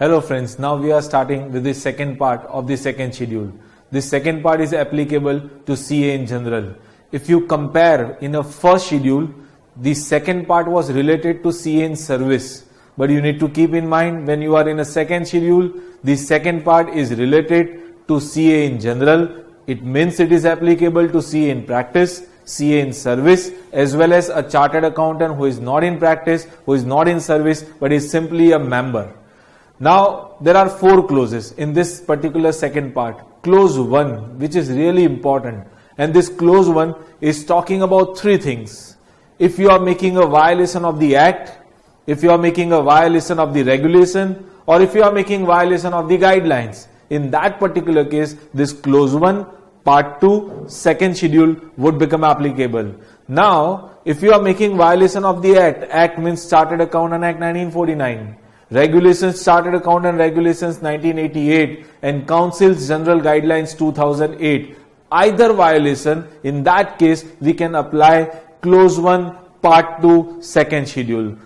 Hello friends, now we are starting with the second part of the second schedule. This second part is applicable to CA in general. If you compare in a first schedule, the second part was related to CA in service. But you need to keep in mind when you are in a second schedule, the second part is related to CA in general. It means it is applicable to CA in practice, CA in service, as well as a chartered accountant who is not in practice, who is not in service, but is simply a member. Now, there are 4 clauses in this particular second part. Clause 1, which is really important, and this clause 1 is talking about 3 things. If you are making a violation of the act, if you are making a violation of the regulation, or if you are making violation of the guidelines, in that particular case, this clause 1, part 2, second schedule would become applicable. Now, if you are making violation of the act means Chartered Accountant Act 1949. Regulations, Chartered Accountant Regulations 1988 and Council's General Guidelines 2008. Either violation, in that case, we can apply Clause 1, Part 2, second schedule.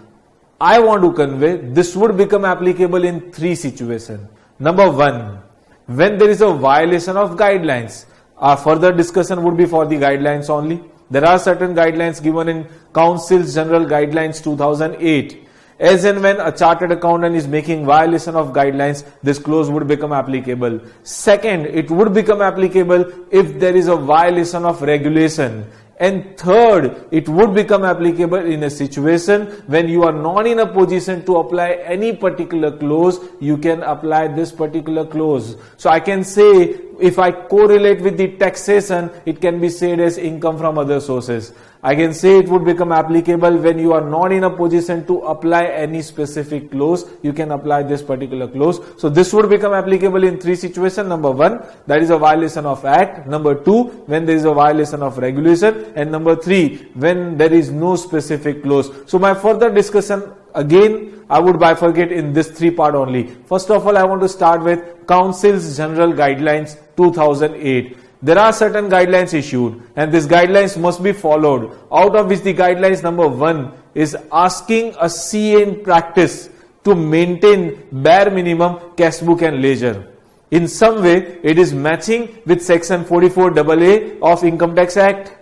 I want to convey this would become applicable in 3 situations. Number 1, when there is a violation of guidelines. Our further discussion would be for the guidelines only. There are certain guidelines given in Council's General Guidelines 2008. As and when a chartered accountant is making violation of guidelines, this clause would become applicable. Second, it would become applicable if there is a violation of regulation. And third, it would become applicable in a situation when you are not in a position to apply any particular clause, you can apply this particular clause. So I can say, if I correlate with the taxation, it can be said as income from other sources. I can say it would become applicable when you are not in a position to apply any specific clause, you can apply this particular clause. So this would become applicable in 3 situations. Number 1, that is a violation of act. Number 2, when there is a violation of regulation. And number 3, when there is no specific clause. So my further discussion, again, I would bifurcate in this 3 part only. First of all, I want to start with Council's General Guidelines 2008. There are certain guidelines issued and these guidelines must be followed. Out of which the guidelines number 1 is asking a CA in practice to maintain bare minimum cash book and ledger. In some way, it is matching with Section 44AA of Income Tax Act.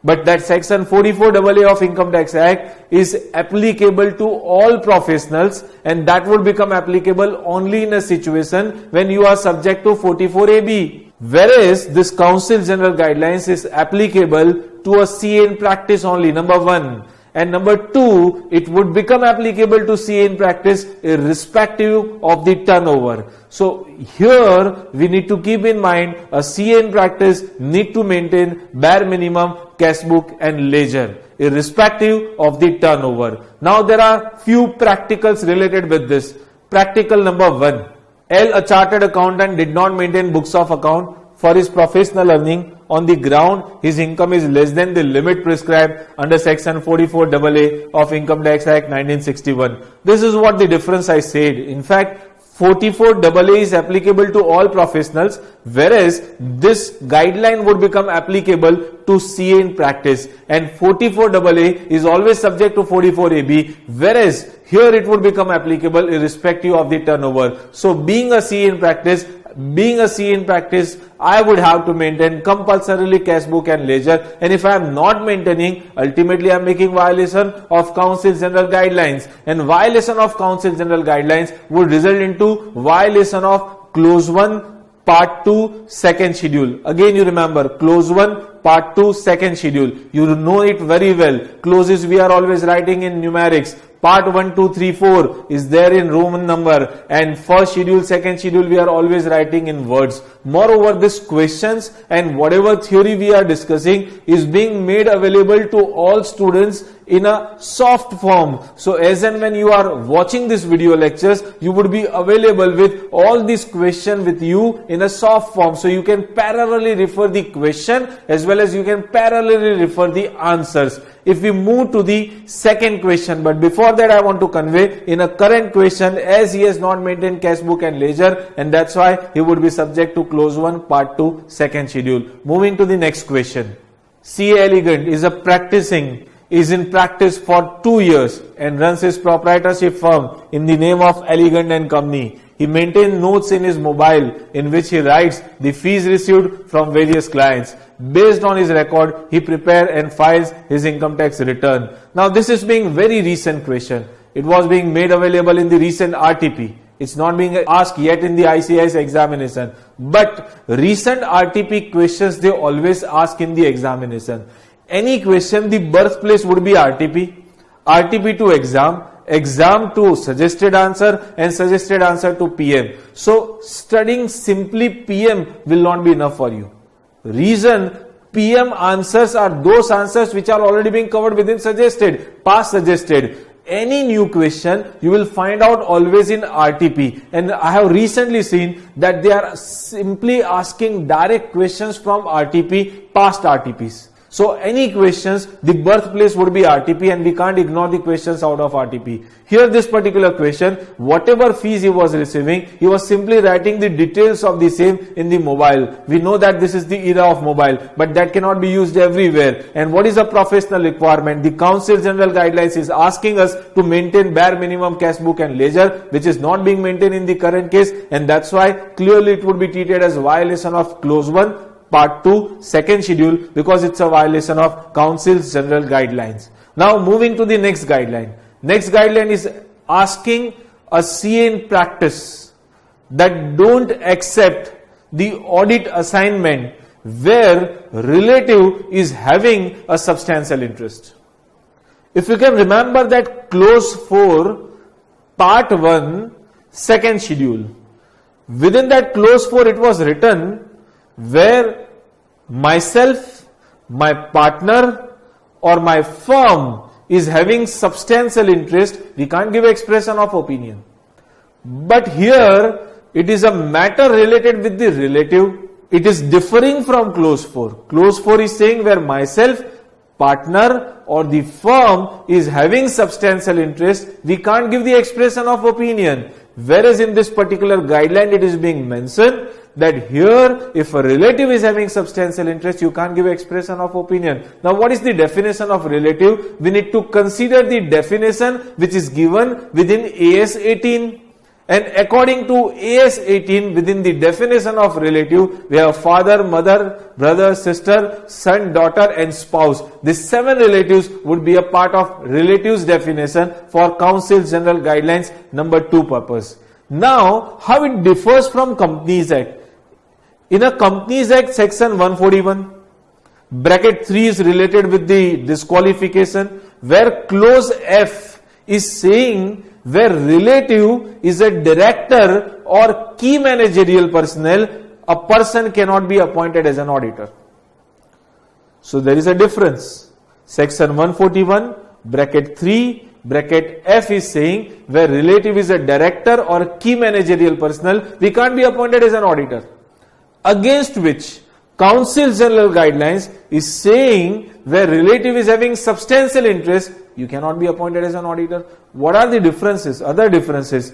But that Section 44AA of Income Tax Act is applicable to all professionals and that would become applicable only in a situation when you are subject to 44AB. Whereas this Council General Guidelines is applicable to a CA in practice only, number 1. And number 2, it would become applicable to CA in practice irrespective of the turnover. So here we need to keep in mind a CA in practice need to maintain bare minimum cash book and ledger irrespective of the turnover. Now there are few practicals related with this. Practical number 1. A chartered accountant did not maintain books of account for his professional earning on the ground his income is less than the limit prescribed under Section 44AA of Income Tax Act 1961. This is what the difference I said. In fact, 44AA is applicable to all professionals, whereas this guideline would become applicable to CA in practice, and 44AA is always subject to 44AB, whereas here it would become applicable irrespective of the turnover. So being a CA in practice, I would have to maintain compulsorily cash book and ledger, and if I am not maintaining, ultimately I am making violation of Council General Guidelines, and violation of Council General Guidelines would result into violation of Clause 1, Part 2, second schedule. Again you remember, Clause 1, Part 2, second schedule. You know it very well. Clauses we are always writing in numerics. Part 1, 2, 3, 4 is there in Roman number, and first schedule, second schedule we are always writing in words. Moreover, these questions and whatever theory we are discussing is being made available to all students in a soft form. So as and when you are watching this video lectures, you would be available with all these questions with you in a soft form. So you can parallelly refer the question as well as you can parallelly refer the answers. If we move to the second question, but before that I want to convey in a current question, as he has not maintained cash book and ledger, and that's why he would be subject to Clause 1, Part 2, second schedule. Moving to the next question. C.A. Elegant is in practice for 2 years and runs his proprietorship firm in the name of Elegant and Company. He maintains notes in his mobile in which he writes the fees received from various clients. Based on his record, he prepares and files his income tax return. Now this is being very recent question. It was being made available in the recent RTP. It's not being asked yet in the ICAS examination. But recent RTP questions they always ask in the examination. Any question, the birthplace would be RTP. RTP to exam. Exam to suggested answer and suggested answer to PM. So studying simply PM will not be enough for you. Reason, PM answers are those answers which are already being covered within suggested, past suggested. Any new question you will find out always in RTP, and I have recently seen that they are simply asking direct questions from RTP, past RTPs. So any questions, the birthplace would be RTP, and we can't ignore the questions out of RTP. Here this particular question, whatever fees he was receiving, he was simply writing the details of the same in the mobile. We know that this is the era of mobile, but that cannot be used everywhere. And what is a professional requirement? The Council General Guidelines is asking us to maintain bare minimum cash book and ledger, which is not being maintained in the current case, and that's why clearly it would be treated as violation of clause 1. Part 2, second schedule, because it's a violation of Council's General Guidelines. Now moving to the next guideline. Next guideline is asking a CA in practice that don't accept the audit assignment where relative is having a substantial interest. If you can remember that clause 4, part 1, second schedule. Within that clause 4 it was written where myself, my partner or my firm is having substantial interest, we can't give expression of opinion. But here it is a matter related with the relative. It is differing from clause 4. Clause 4 is saying where myself, partner or the firm is having substantial interest, we can't give the expression of opinion. Whereas in this particular guideline it is being mentioned that here if a relative is having substantial interest, you can't give expression of opinion. Now what is the definition of relative? We need to consider the definition which is given within AS 18. And according to AS 18, within the definition of relative, we have father, mother, brother, sister, son, daughter and spouse. These 7 relatives would be a part of relatives definition for Council General Guidelines number 2 purpose. Now, how it differs from Companies Act? In a Companies Act section 141, bracket 3 is related with the disqualification, where clause F is saying where relative is a director or key managerial personnel, a person cannot be appointed as an auditor. So there is a difference. Section 141, bracket 3, bracket F is saying where relative is a director or key managerial personnel, we can't be appointed as an auditor. Against which Council General Guidelines is saying where relative is having substantial interest, you cannot be appointed as an auditor. What are the differences? Other differences.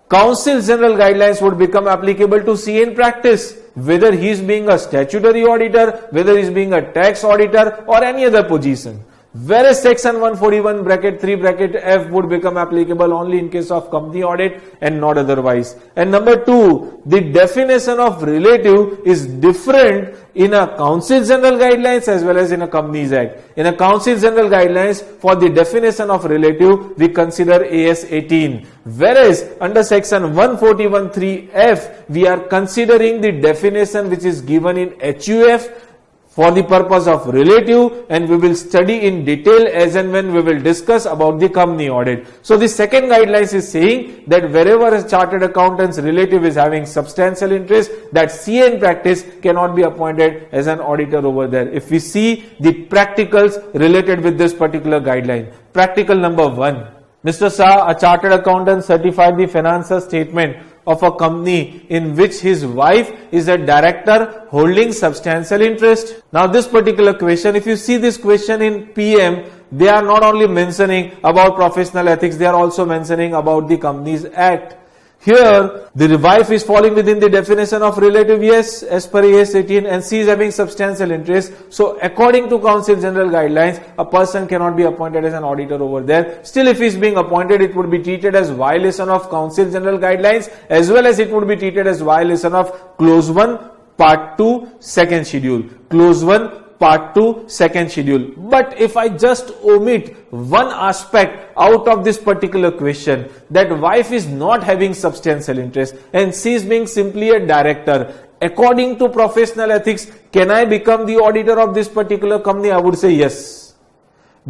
Council General Guidelines would become applicable to CA in practice, whether he is being a statutory auditor, whether he is being a tax auditor or any other position. Whereas section 141 bracket 3 bracket F would become applicable only in case of company audit and not otherwise. And number 2, the definition of relative is different in a Council General Guidelines as well as in a Companies Act. In a Council General Guidelines, for the definition of relative, we consider AS 18. Whereas under section 141(3)F, we are considering the definition which is given in HUF for the purpose of relative, and we will study in detail as and when we will discuss about the company audit. So the second guidelines is saying that wherever a chartered accountant's relative is having substantial interest, that CA in practice cannot be appointed as an auditor over there. If we see the practicals related with this particular guideline. Practical number 1. Mr. Shah, a chartered accountant, certified the financial statement of a company in which his wife is a director holding substantial interest. Now this particular question, if you see this question in PM, they are not only mentioning about professional ethics, they are also mentioning about the Companies Act. Here, the wife is falling within the definition of relative, yes, as per AS 18, and she is having substantial interest. So, according to Council General Guidelines, a person cannot be appointed as an auditor over there. Still, if he is being appointed, it would be treated as violation of Council General Guidelines, as well as it would be treated as violation of Clause 1, Part 2, second schedule. Clause 1, Part 2, second schedule. But if I just omit one aspect out of this particular question, that wife is not having substantial interest and she is being simply a director, according to professional ethics, can I become the auditor of this particular company? I would say yes.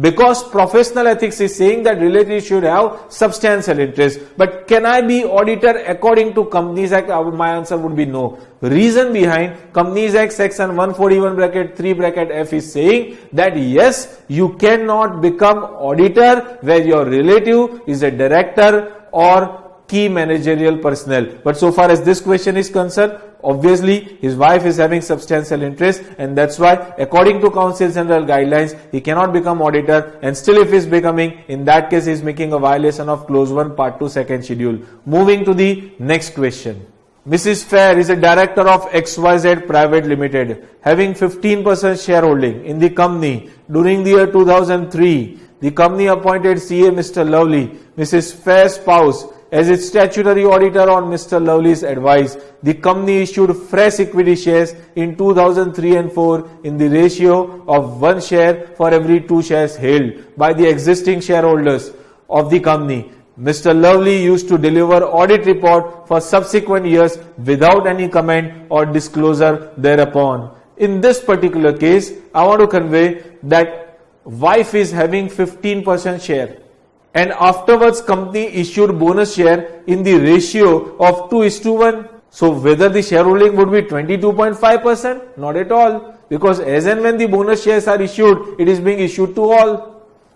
Because professional ethics is saying that relatives should have substantial interest. But can I be auditor according to Companies Act? My answer would be no. Reason behind Companies Act section 141 bracket 3 bracket F is saying that yes, you cannot become auditor where your relative is a director or key managerial personnel. But so far as this question is concerned, obviously his wife is having substantial interest, and that's why according to Council General Guidelines he cannot become auditor, and still if he is becoming, in that case he is making a violation of Clause 1 Part 2 second schedule. Moving to the next question. Mrs. Fair is a director of XYZ Private Limited, having 15% shareholding in the company. During the year 2003, the company appointed CA Mr. Lovely, Mrs. Fair's spouse, as its statutory auditor on Mr. Lovely's advice. The company issued fresh equity shares in 2003 and 4 in the ratio of 1 share for every 2 shares held by the existing shareholders of the company. Mr. Lovely used to deliver audit report for subsequent years without any comment or disclosure thereupon. In this particular case, I want to convey that wife is having 15% share, and afterwards company issued bonus share in the ratio of 2:1. So whether the shareholding would be 22.5%? Not at all, because as and when the bonus shares are issued, it is being issued to all.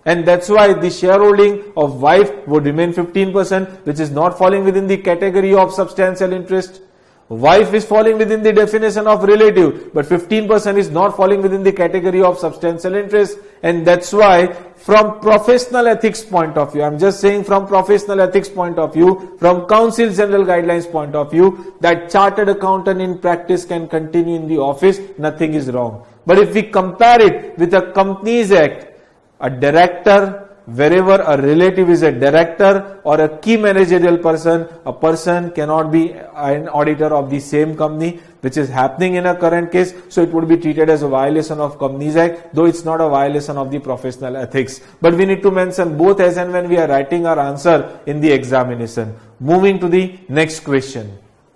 And that's why the shareholding of wife would remain 15%, which is not falling within the category of substantial interest. Wife is falling within the definition of relative, but 15% is not falling within the category of substantial interest. And that's why from professional ethics point of view, I'm just saying from professional ethics point of view, from Council General Guidelines point of view, that chartered accountant in practice can continue in the office, nothing is wrong. But if we compare it with the Companies Act, a director, wherever a relative is a director or a key managerial person, a person cannot be an auditor of the same company, which is happening in a current case. So it would be treated as a violation of Companies Act, though it's not a violation of the professional ethics. But we need to mention both as and when we are writing our answer in the examination. Moving to the next question.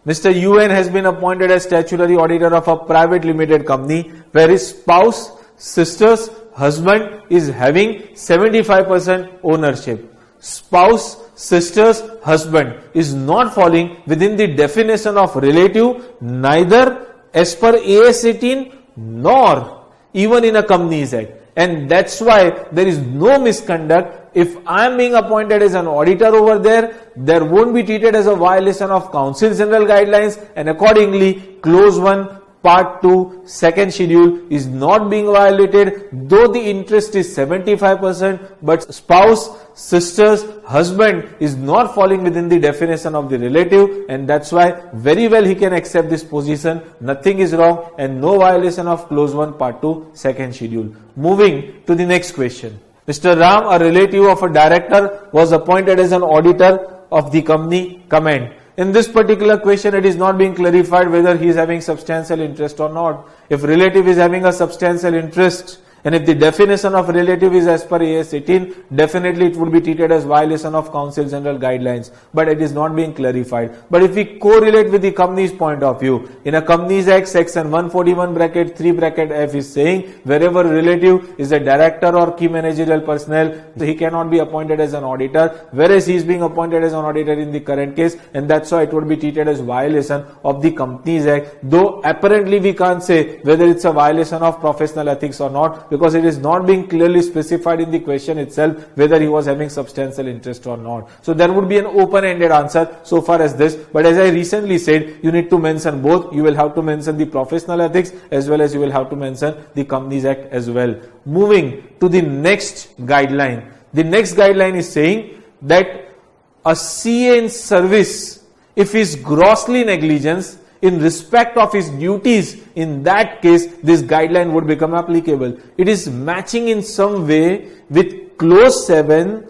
Mr. UN has been appointed as statutory auditor of a private limited company where his spouse, sisters, husband is having 75% ownership. Spouse, sisters, husband is not falling within the definition of relative, neither as per AS 18 nor even in a Companies Act. And that's why there is no misconduct. If I am being appointed as an auditor over there won't be treated as a violation of Council General Guidelines, and accordingly Clause 1 Part 2 second schedule is not being violated, though the interest is 75%, but spouse, sisters, husband is not falling within the definition of the relative, and that's why very well he can accept this position. Nothing is wrong and no violation of Clause 1 Part 2 second schedule. Moving to the next question. Mr. Ram, a relative of a director, was appointed as an auditor of the company. Comment. In this particular question, it is not being clarified whether he is having substantial interest or not. If relative is having a substantial interest, and if the definition of relative is as per AS 18, definitely it would be treated as violation of Council General Guidelines, but it is not being clarified. But if we correlate with the company's point of view, in a Companies Act section 141 bracket 3 bracket F is saying wherever relative is a director or key managerial personnel, he cannot be appointed as an auditor, whereas he is being appointed as an auditor in the current case, and that's why it would be treated as violation of the Companies Act, though apparently we can't say whether it's a violation of professional ethics or not, because it is not being clearly specified in the question itself whether he was having substantial interest or not. So there would be an open-ended answer so far as this, but as I recently said, you need to mention both. You will have to mention the professional ethics as well as you will have to mention the Companies Act as well. Moving to the next guideline. The next guideline is saying that a CA in service If he is grossly negligent in respect of his duties, in that case, this guideline would become applicable. It is matching in some way with clause 7,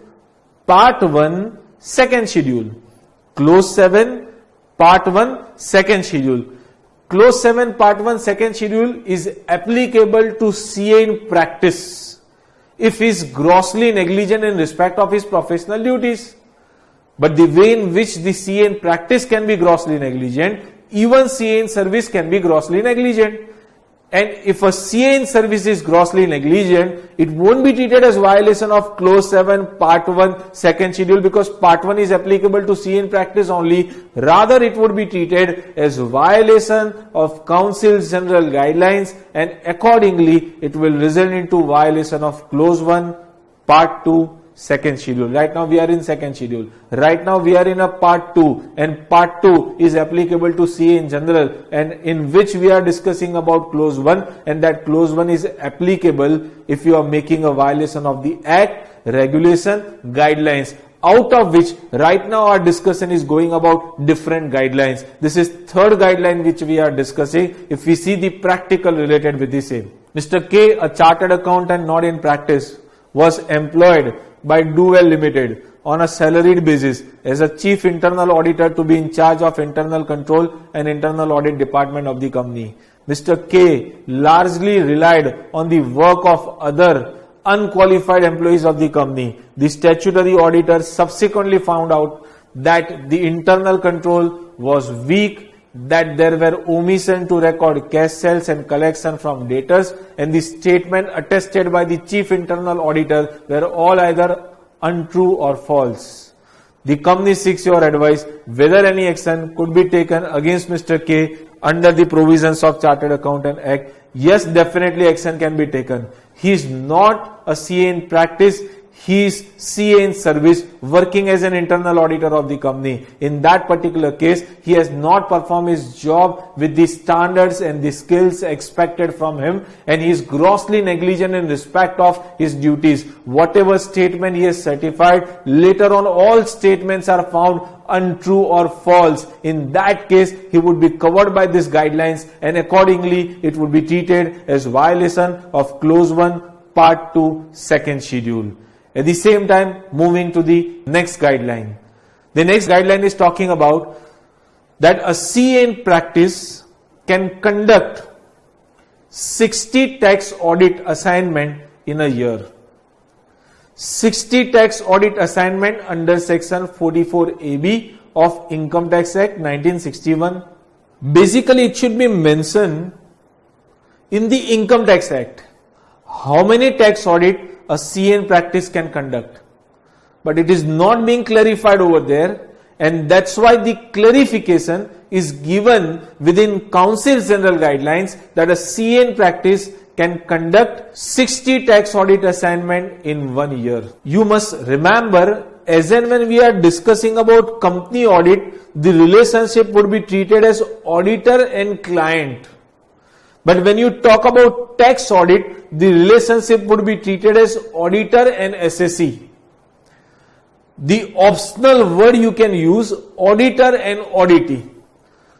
part 1, second schedule. Clause 7, part 1, second schedule. Clause 7, part 1, second schedule is applicable to CA in practice if he is grossly negligent in respect of his professional duties. But the way in which the CA in practice can be grossly negligent, even CA in service can be grossly negligent. And if a CA in service is grossly negligent, it won't be treated as violation of clause 7, part 1, second schedule, because part 1 is applicable to CA in practice only. Rather, it would be treated as violation of Council's general guidelines, and accordingly, it will result into violation of clause 1, part 2, second schedule. Right now we are in second schedule. Right now we are in a part 2, and part 2 is applicable to CA in general, and in which we are discussing about clause 1, and that clause 1 is applicable if you are making a violation of the act, regulation, guidelines, out of which right now our discussion is going about different guidelines. This is third guideline which we are discussing. If we see the practical related with the same. Mr. K, a chartered accountant not in practice, was employed by Duwell Limited on a salaried basis as a chief internal auditor to be in charge of internal control and internal audit department of the company. Mr. K largely relied on the work of other unqualified employees of the company. The statutory auditor subsequently found out that the internal control was weak, that there were omissions to record cash sales and collection from debtors, and the statement attested by the chief internal auditor were all either untrue or false. The company seeks your advice whether any action could be taken against Mr. K under the provisions of Chartered Accountant Act. Yes, definitely action can be taken. He is not a CA in practice. He is CA in service, working as an internal auditor of the company. In that particular case, he has not performed his job with the standards and the skills expected from him, and he is grossly negligent in respect of his duties. Whatever statement he has certified, later on all statements are found untrue or false. In that case, he would be covered by these guidelines, and accordingly, it would be treated as violation of clause 1, part 2, second schedule. At the same time, moving to the next guideline. The next guideline is talking about that a CA in practice can conduct 60 tax audit assignment in a year. 60 tax audit assignment under section 44AB of Income Tax Act 1961. Basically, it should be mentioned in the Income Tax Act how many tax audit a CA in practice can conduct, but it is not being clarified over there, and that's why the clarification is given within Council's general guidelines that a CA in practice can conduct 60 tax audit assignment in 1 year. You must remember, as and when we are discussing about company audit, the relationship would be treated as auditor and client. But when you talk about tax audit, the relationship would be treated as auditor and assessee. The optional word you can use, auditor and auditee.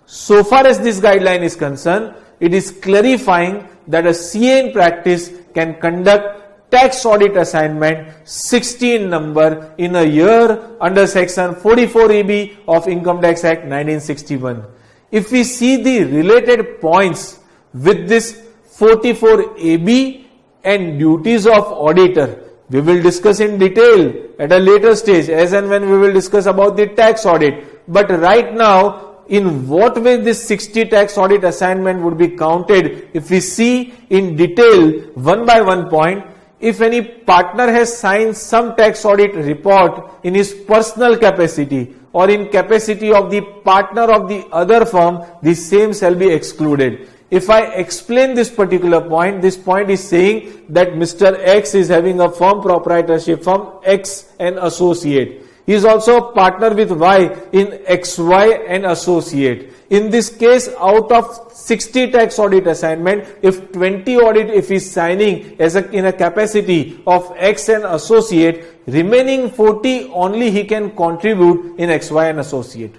So far as this guideline is concerned, it is clarifying that a CA in practice can conduct tax audit assignment 60 in number in a year under section 44AB of Income Tax Act 1961. If we see the related points with this 44AB and duties of auditor, we will discuss in detail at a later stage as and when we will discuss about the tax audit. But right now, in what way this 60 tax audit assignment would be counted, if we see in detail one by one point, if any partner has signed some tax audit report in his personal capacity or in capacity of the partner of the other firm, the same shall be excluded. If I explain this particular point, this point is saying that Mr. X is having a firm proprietorship firm X and associate. He is also a partner with Y in XY and associate. In this case, out of 60 tax audit assignment, if 20 audit, if he is signing as in a capacity of X and associate, remaining 40 only he can contribute in XY and associate.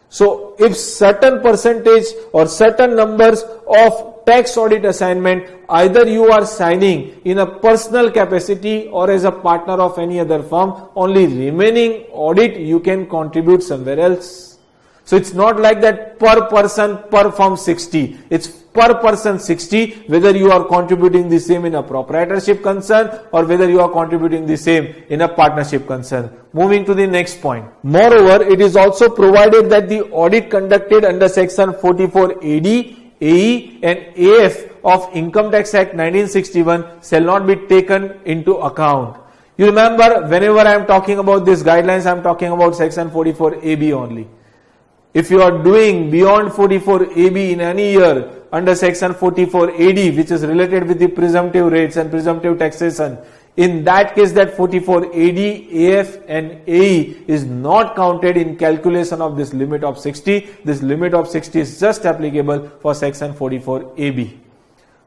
So if certain percentage or certain numbers of tax audit assignment, either you are signing in a personal capacity or as a partner of any other firm, only remaining audit you can contribute somewhere else. So it's not like that per person per firm 60. It's per person 60, whether you are contributing the same in a proprietorship concern or whether you are contributing the same in a partnership concern. Moving to the next point. Moreover, it is also provided that the audit conducted under section 44 AD, AE and AF of Income Tax Act 1961 shall not be taken into account. You remember, whenever I am talking about these guidelines, I am talking about section 44 AB only. If you are doing beyond 44 AB in any year under section 44 AD, which is related with the presumptive rates and presumptive taxation, in that case that 44 AD, AF and AE is not counted in calculation of this limit of 60. This limit of 60 is just applicable for section 44 AB.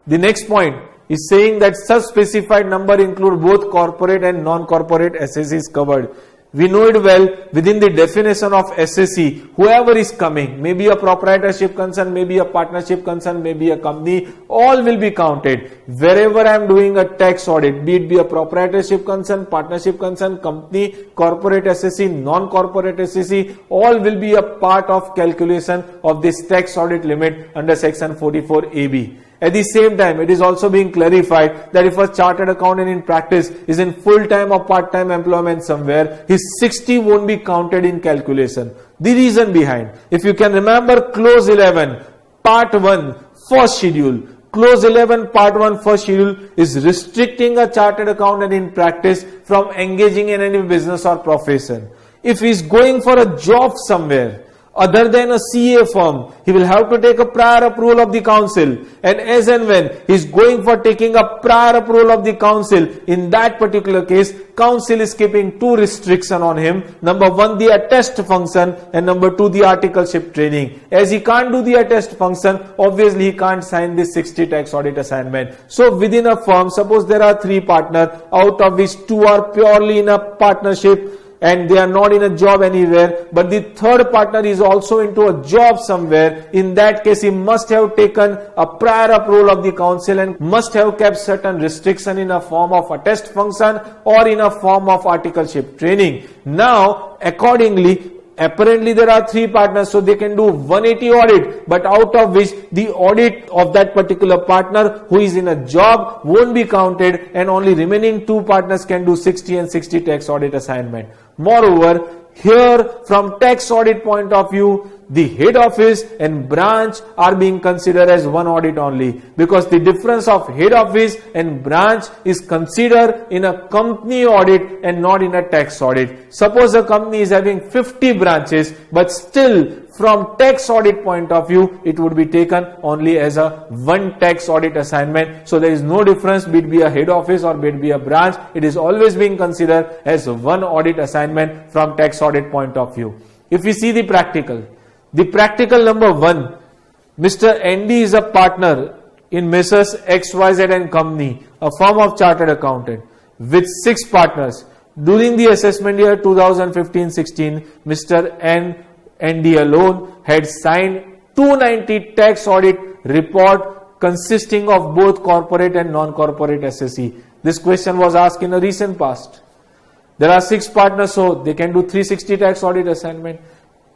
The next point is saying that such specified number include both corporate and non-corporate SSEs covered. We know it well, within the definition of SSE, whoever is coming, maybe a proprietorship concern, maybe a partnership concern, maybe a company, all will be counted. Wherever I am doing a tax audit, be it be a proprietorship concern, partnership concern, company, corporate SSE, non-corporate SSE, all will be a part of calculation of this tax audit limit under section 44 AB. At the same time, it is also being clarified that if a chartered accountant in practice is in full-time or part-time employment somewhere, his 60 won't be counted in calculation. The reason behind, if you can remember clause 11, part 1, first schedule. Clause 11, part 1, first schedule is restricting a chartered accountant in practice from engaging in any business or profession. If he is going for a job somewhere, other than a CA firm, he will have to take a prior approval of the council, and as and when he is going for taking a prior approval of the council, in that particular case, council is keeping two restrictions on him. Number one, the attest function, and number two, the articleship training. As he can't do the attest function, obviously he can't sign this 60 tax audit assignment. So within a firm, suppose there are 3 partners, out of which 2 are purely in a partnership, and they are not in a job anywhere, but the third partner is also into a job somewhere. In that case, he must have taken a prior approval of the council and must have kept certain restriction in a form of attest function or in a form of articleship training. Now, accordingly, apparently there are 3 partners, so they can do 180 audit, but out of which the audit of that particular partner who is in a job won't be counted, and only remaining 2 partners can do 60 and 60 tax audit assignment. Moreover, here from tax audit point of view, the head office and branch are being considered as one audit only, because the difference of head office and branch is considered in a company audit and not in a tax audit. Suppose a company is having 50 branches, but still from tax audit point of view, it would be taken only as a one tax audit assignment. So there is no difference, be it be a head office or be it be a branch. It is always being considered as one audit assignment from tax audit point of view. If we see the practical number 1, Mr. ND is a partner in Messrs. XYZ and Company, a firm of chartered accountant with 6 partners. During the assessment year 2015-16, Mr. ND alone had signed 290 tax audit report consisting of both corporate and non-corporate SSE. This question was asked in a recent past. There are 6 partners, so they can do 360 tax audit assignment.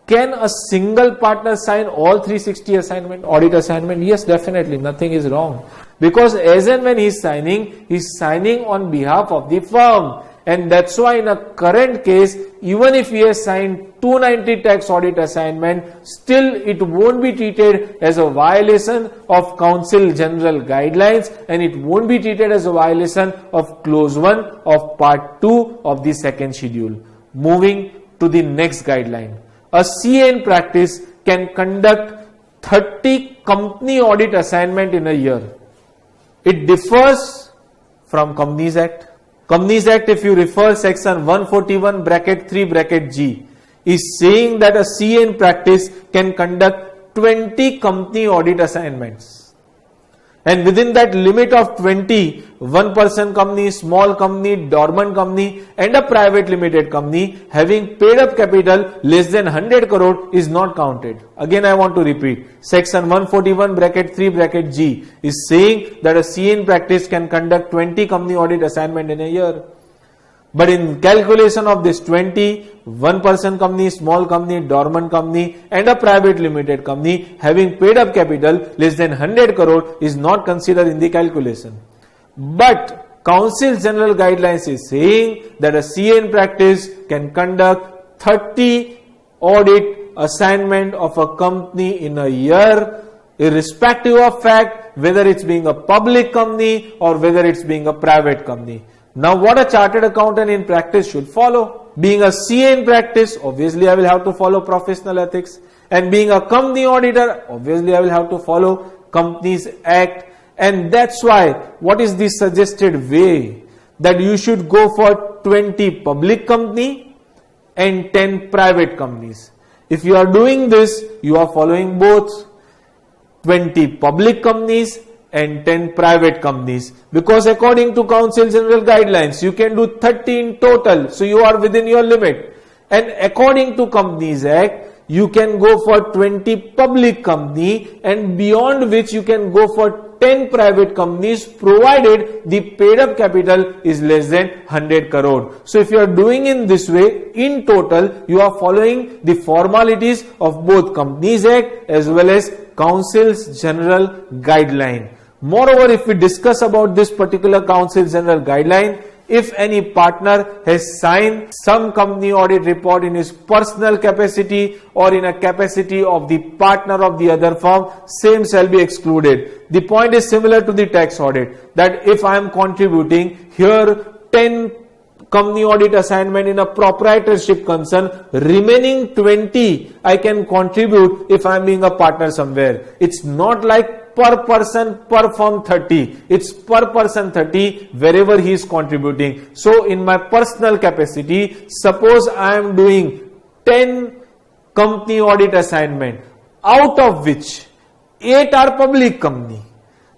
Can a single partner sign all 360 audit assignment? Yes, definitely. Nothing is wrong. Because as and when he's signing on behalf of the firm. And that's why in a current case, even if he has signed 290 tax audit assignment, still it won't be treated as a violation of Council General Guidelines, and it won't be treated as a violation of Clause 1 of Part 2 of the second schedule. Moving to the next guideline. A CA in practice can conduct 30 company audit assignment in a year. It differs from Companies Act. Companies Act, if you refer section 141 bracket 3 bracket G, is saying that a CA in practice can conduct 20 company audit assignments. And within that limit of 20, one-person company, small company, dormant company and a private limited company having paid up capital less than 100 crore is not counted. Again, I want to repeat. Section 141 bracket 3 bracket G is saying that a CA in practice can conduct 20 company audit assignment in a year. But in calculation of this 20, one-person company, small company, dormant company and a private limited company having paid up capital less than 100 crore is not considered in the calculation. But Council General Guidelines is saying that a CA in practice can conduct 30 audit assignment of a company in a year, irrespective of fact whether it's being a public company or whether it's being a private company. Now what a chartered accountant in practice should follow? Being a CA in practice, obviously I will have to follow professional ethics. And being a company auditor, obviously I will have to follow Companies Act. And that's why, what is the suggested way? That you should go for 20 public company and 10 private companies. If you are doing this, you are following both 20 public companies and 10 private companies, because according to Council General Guidelines you can do 30 in total, so you are within your limit. And according to Companies Act you can go for 20 public company and beyond which you can go for 10 private companies provided the paid up capital is less than 100 crore. So if you are doing in this way, in total you are following the formalities of both Companies Act as well as Council's General Guideline. Moreover, if we discuss about this particular Council General Guideline, if any partner has signed some company audit report in his personal capacity or in a capacity of the partner of the other firm, same shall be excluded. The point is similar to the tax audit, that if I am contributing here 10 company audit assignment in a proprietorship concern, remaining 20 I can contribute if I am being a partner somewhere. It's not like per person per firm 30, it's per person 30 wherever he is contributing. So in my personal capacity, suppose I am doing 10 company audit assignment, out of which 8 are public company,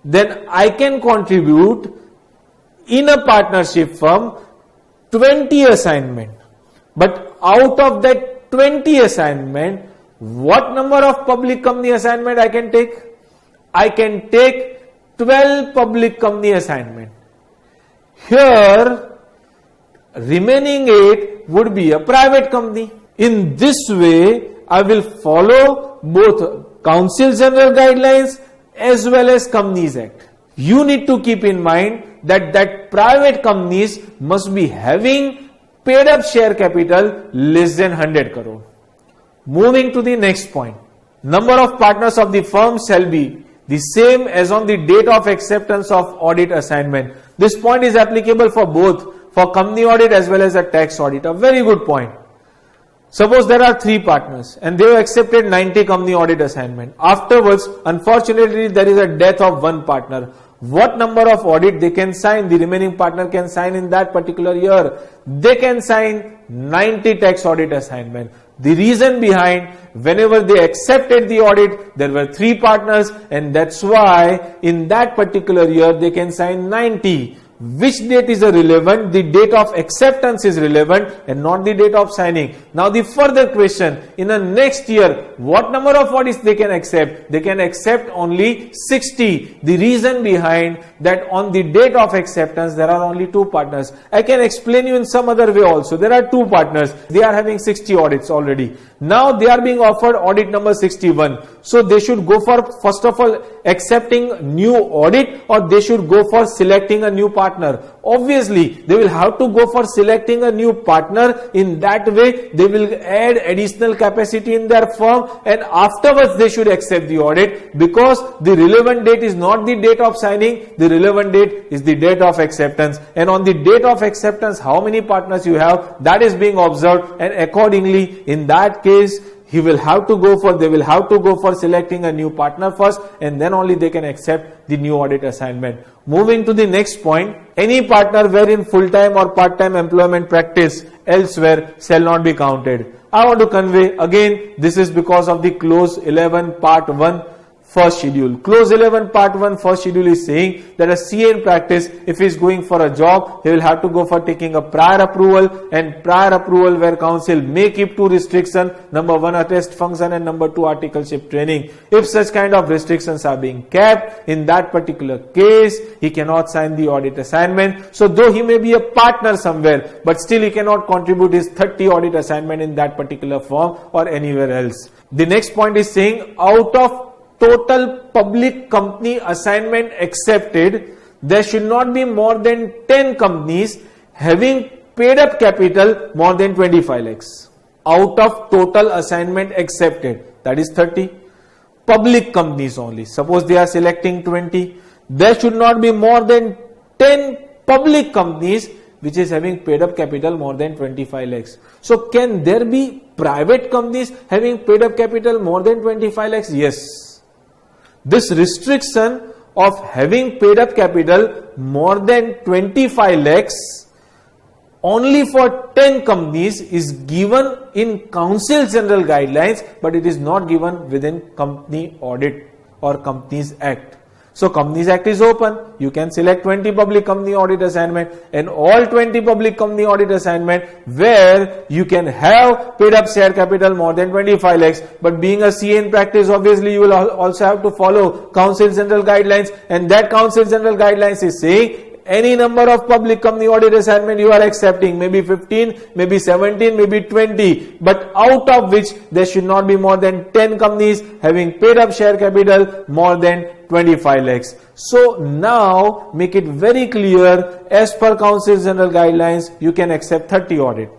then I can contribute in a partnership firm 20 assignment. But out of that 20 assignment, what number of public company assignment I can take? I can take 12 public company assignment. Here, remaining 8 would be a private company. In this way, I will follow both Council General Guidelines as well as Companies Act. You need to keep in mind that private companies must be having paid up share capital less than 100 crore. Moving to the next point. Number of partners of the firm shall be the same as on the date of acceptance of audit assignment. This point is applicable for both, for company audit as well as a tax audit. A very good point. Suppose there are 3 partners and they have accepted 90 company audit assignment. Afterwards, unfortunately, there is a death of one partner. What number of audit they can sign? The remaining partner can sign in that particular year. They can sign 90 tax audit assignment. The reason behind, whenever they accepted the audit, there were 3 partners, and that's why in that particular year they can sign 90. Which date is relevant? The date of acceptance is relevant and not the date of signing. Now the further question, in the next year, what number of audits they can accept? They can accept only 60. The reason behind that, on the date of acceptance there are only 2 partners. I can explain you in some other way also. There are 2 partners. They are having 60 audits already. Now they are being offered audit number 61. So they should go for, first of all, accepting new audit, or they should go for selecting a new partner. Obviously, they will have to go for selecting a new partner. In that way, they will add additional capacity in their firm, and afterwards they should accept the audit, because the relevant date is not the date of signing, the relevant date is the date of acceptance. And on the date of acceptance, how many partners you have, that is being observed, and accordingly, in that case, they will have to go for selecting a new partner first, and then only they can accept the new audit assignment. Moving to the next point, any partner wherein full-time or part-time employment practice elsewhere shall not be counted. I want to convey again, this is because of the clause 11 part 1. first schedule. Clause 11 part 1 first schedule is saying that a CA in practice, if he is going for a job, he will have to go for taking a prior approval, and prior approval where council may keep two restrictions. Number 1, a test function, and number 2, articleship training. If such kind of restrictions are being kept, in that particular case, he cannot sign the audit assignment. So though he may be a partner somewhere, but still he cannot contribute his 30 audit assignment in that particular firm or anywhere else. The next point is saying, out of total public company assignment accepted, there should not be more than 10 companies having paid up capital more than 25 lakhs. Out of total assignment accepted, that is 30. Public companies only. Suppose they are selecting 20. There should not be more than 10 public companies which is having paid up capital more than 25 lakhs. So can there be private companies having paid up capital more than 25 lakhs? Yes. This restriction of having paid up capital more than 25 lakhs only for 10 companies is given in Council General Guidelines, but it is not given within Company Audit or Companies Act. So Companies Act is open. You can select 20 public company audit assignment, and all 20 public company audit assignment where you can have paid up share capital more than 25 lakhs. But being a CA in practice, obviously you will also have to follow Council General Guidelines, and that Council General Guidelines is saying any number of public company audit assignment you are accepting, maybe 15, maybe 17, maybe 20, but out of which there should not be more than 10 companies having paid up share capital more than 25 lakhs. So now make it very clear, as per Council General Guidelines, you can accept 30 audit.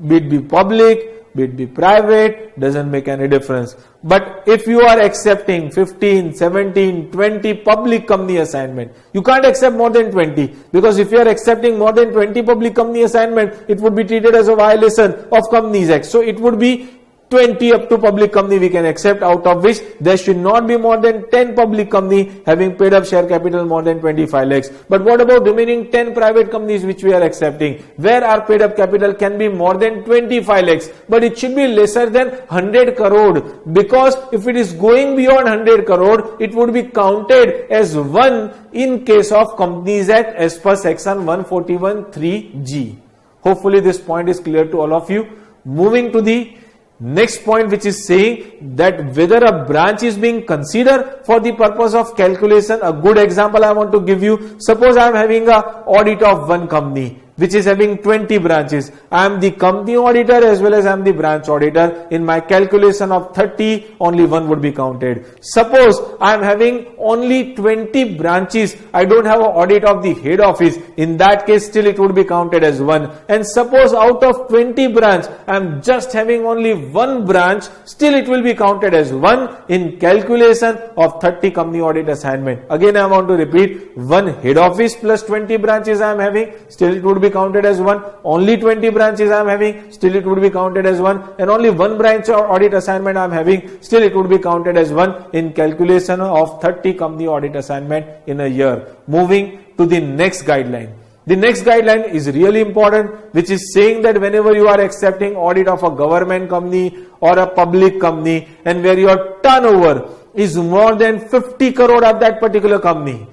Be it be public, be it be private, doesn't make any difference. But if you are accepting 15, 17, 20 public company assignment, you can't accept more than 20, because if you are accepting more than 20 public company assignment, it would be treated as a violation of Companies Act. So it would be 20 up to public company we can accept, out of which there should not be more than 10 public company having paid up share capital more than 25 lakhs. But what about remaining 10 private companies which we are accepting, where our paid up capital can be more than 25 lakhs, but it should be lesser than 100 crore, because if it is going beyond 100 crore, it would be counted as one in case of Companies Act as per section 141(3)(g). Hopefully this point is clear to all of you. Moving to the next point, which is saying that whether a branch is being considered for the purpose of calculation. A good example I want to give you. Suppose I am having a audit of one company which is having 20 branches. I am the company auditor as well as I am the branch auditor. In my calculation of 30, only one would be counted. Suppose I am having only 20 branches. I don't have an audit of the head office. In that case, still it would be counted as one. And suppose out of 20 branch, I am just having only one branch. Still it will be counted as one in calculation of 30 company audit assignment. Again, I want to repeat, one head office plus 20 branches I am having. Still it would be counted as one. Only 20 branches I am having, still it would be counted as one. And only one branch or audit assignment I am having, still it would be counted as one in calculation of 30 company audit assignment in a year. Moving to the next guideline. The next guideline is really important, which is saying that whenever you are accepting audit of a government company or a public company, and where your turnover is more than 50 crore of that particular company,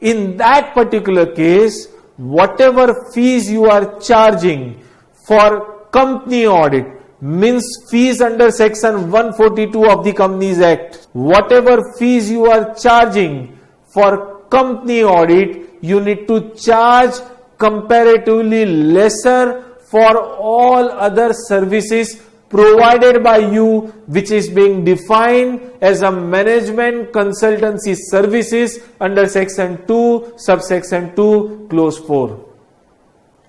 in that particular case, whatever fees you are charging for company audit, means fees under section 142 of the Companies Act, whatever fees you are charging for company audit, you need to charge comparatively lesser for all other services provided by you, which is being defined as a management consultancy services under section 2, subsection 2, clause 4.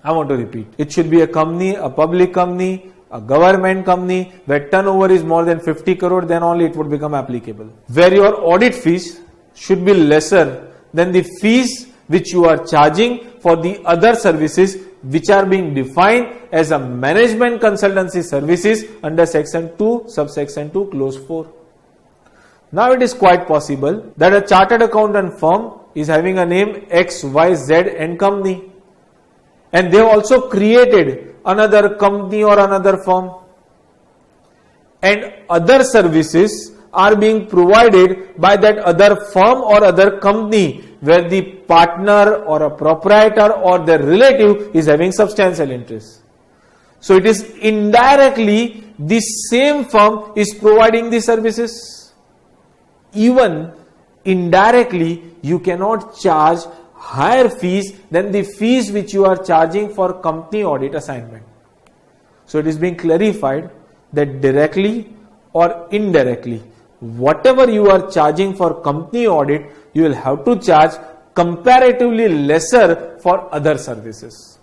I want to repeat. It should be a company, a public company, a government company where turnover is more than 50 crore, then only it would become applicable. Where your audit fees should be lesser than the fees which you are charging for the other services which are being defined as a management consultancy services under section 2, subsection 2, clause 4. Now it is quite possible that a chartered accountant firm is having a name XYZ and company, and they have also created another company or another firm, and other services are being provided by that other firm or other company where the partner or a proprietor or their relative is having substantial interest. So it is indirectly the same firm is providing the services. Even indirectly, you cannot charge higher fees than the fees which you are charging for company audit assignment. So it is being clarified that directly or indirectly, whatever you are charging for company audit, you will have to charge comparatively lesser for other services.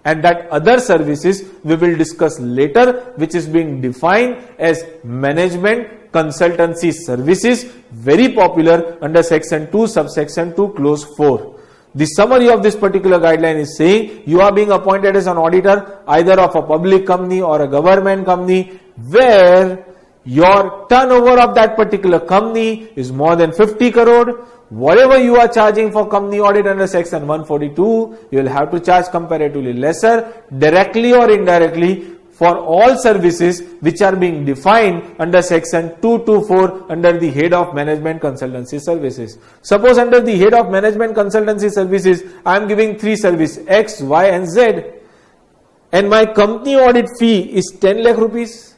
And that other services we will discuss later, which is being defined as management consultancy services, very popular under section 2 subsection 2 clause 4. The summary of this particular guideline is saying you are being appointed as an auditor either of a public company or a government company where your turnover of that particular company is more than 50 crore. Whatever you are charging for company audit under section 142, you will have to charge comparatively lesser, directly or indirectly, for all services which are being defined under section 224 under the head of management consultancy services. Suppose under the head of management consultancy services, I am giving three services X, Y and Z, and my company audit fee is 10 lakh rupees.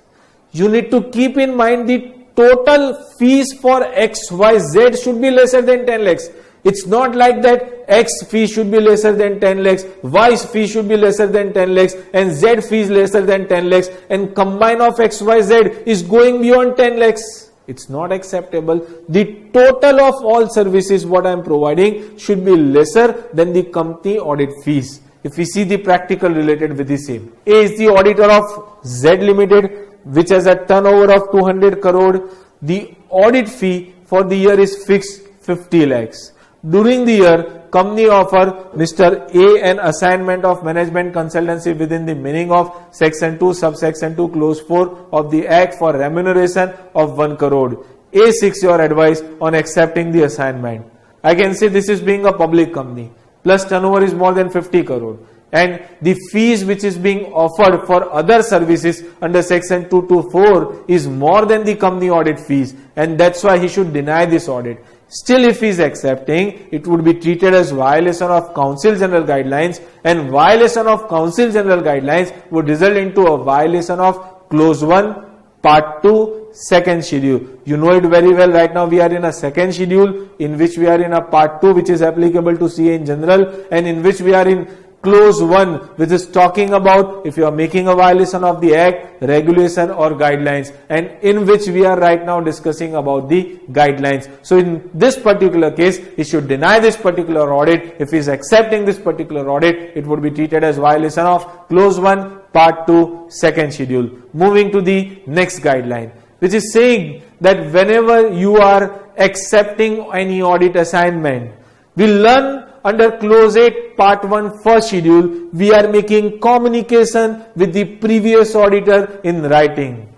You need to keep in mind the total fees for X, Y, Z should be lesser than 10 lakhs. It's not like that X fee should be lesser than 10 lakhs, Y's fee should be lesser than 10 lakhs and Z fee is lesser than 10 lakhs and combine of X, Y, Z is going beyond 10 lakhs. It's not acceptable. The total of all services what I am providing should be lesser than the company audit fees. If we see the practical related with the same. A is the auditor of Z Limited, which has a turnover of 200 crore. The audit fee for the year is fixed 50 lakhs. During the year, company offer Mr. A an assignment of management consultancy within the meaning of section 2 subsection 2 clause 4 of the Act for remuneration of 1 crore. A seeks your advice on accepting the assignment. I can say this is being a public company, plus turnover is more than 50 crore. And the fees which is being offered for other services under section 224 is more than the company audit fees, and that's why he should deny this audit. Still, if he is accepting, it would be treated as violation of Council General Guidelines, and violation of Council General Guidelines would result into a violation of clause 1 part 2 second schedule. You know it very well. Right now we are in a second schedule in which we are in a part 2 which is applicable to CA in general, and in which we are in clause 1 which is talking about if you are making a violation of the act, regulation or guidelines, and in which we are right now discussing about the guidelines. So in this particular case, he should deny this particular audit. If he is accepting this particular audit, it would be treated as violation of clause 1 part 2 second schedule. Moving to the next guideline, which is saying that whenever you are accepting any audit assignment, we learn under clause 8 part 1 first schedule, we are making communication with the previous auditor in writing.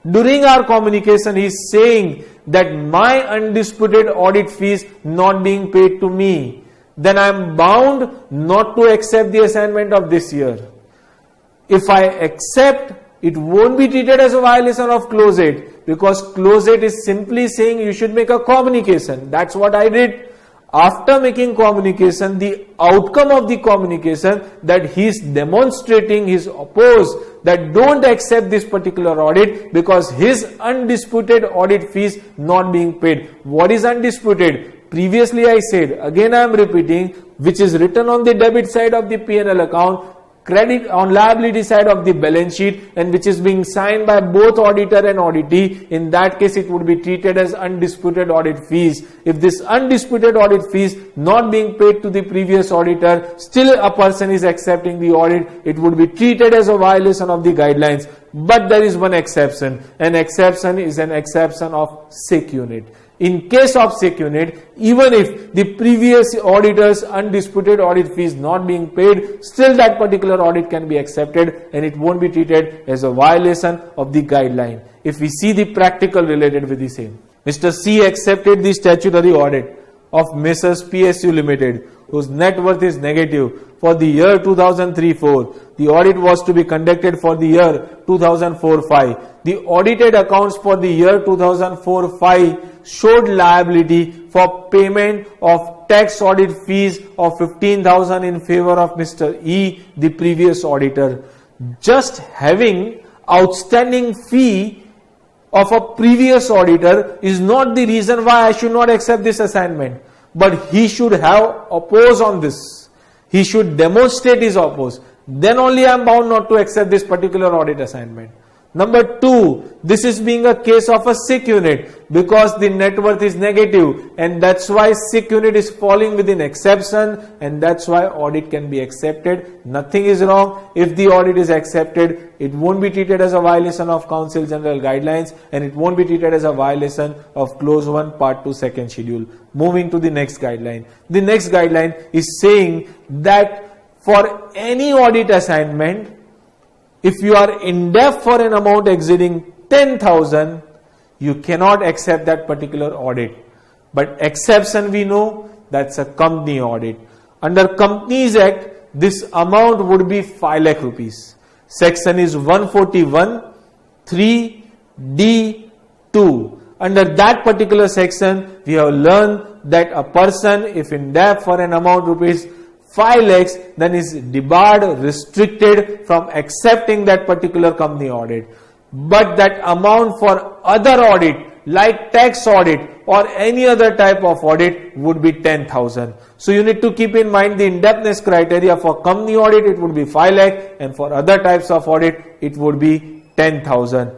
During our communication, he is saying that my undisputed audit fees not being paid to me, then I am bound not to accept the assignment of this year. If I accept, it won't be treated as a violation of clause 8, because clause 8 is simply saying you should make a communication. That's what I did. After making communication, the outcome of the communication that he is demonstrating his oppose that don't accept this particular audit because his undisputed audit fees not being paid. What is undisputed? Previously I said, again I am repeating, which is written on the debit side of the P&L account, credit on liability side of the balance sheet, and which is being signed by both auditor and auditee. In that case, it would be treated as undisputed audit fees. If this undisputed audit fees not being paid to the previous auditor, still a person is accepting the audit, it would be treated as a violation of the guidelines. But there is one exception. An exception is an exception of sick unit. In case of sick unit, even if the previous auditor's undisputed audit fees not being paid, still that particular audit can be accepted and it won't be treated as a violation of the guideline. If we see the practical related with the same, Mr. C accepted the statutory audit. of Messrs PSU Limited, whose net worth is negative for the year 2003-4. The audit was to be conducted for the year 2004-5. The audited accounts for the year 2004-5 showed liability for payment of tax audit fees of 15,000 in favor of Mr. E, the previous auditor. Just having outstanding fee of a previous auditor is not the reason why I should not accept this assignment. But he should have oppose on this. He should demonstrate his oppose. Then only I am bound not to accept this particular audit assignment. Number 2, this is being a case of a sick unit because the net worth is negative, and that's why sick unit is falling within exception, and that's why audit can be accepted. Nothing is wrong. If the audit is accepted, it won't be treated as a violation of Council General Guidelines, and it won't be treated as a violation of Clause 1 Part 2 Second Schedule. Moving to the next guideline. The next guideline is saying that for any audit assignment, if you are in debt for an amount exceeding 10,000, you cannot accept that particular audit. But exception we know, that's a company audit. Under Companies Act, this amount would be 5 lakh rupees. Section is 141 3D2. Under that particular section, we have learned that a person, if in debt for an amount rupees 5 lakhs, then is debarred, restricted from accepting that particular company audit. But that amount for other audit, like tax audit or any other type of audit, would be 10,000. So you need to keep in mind the indebtedness criteria. For company audit, it would be 5 lakh, and for other types of audit, it would be 10,000.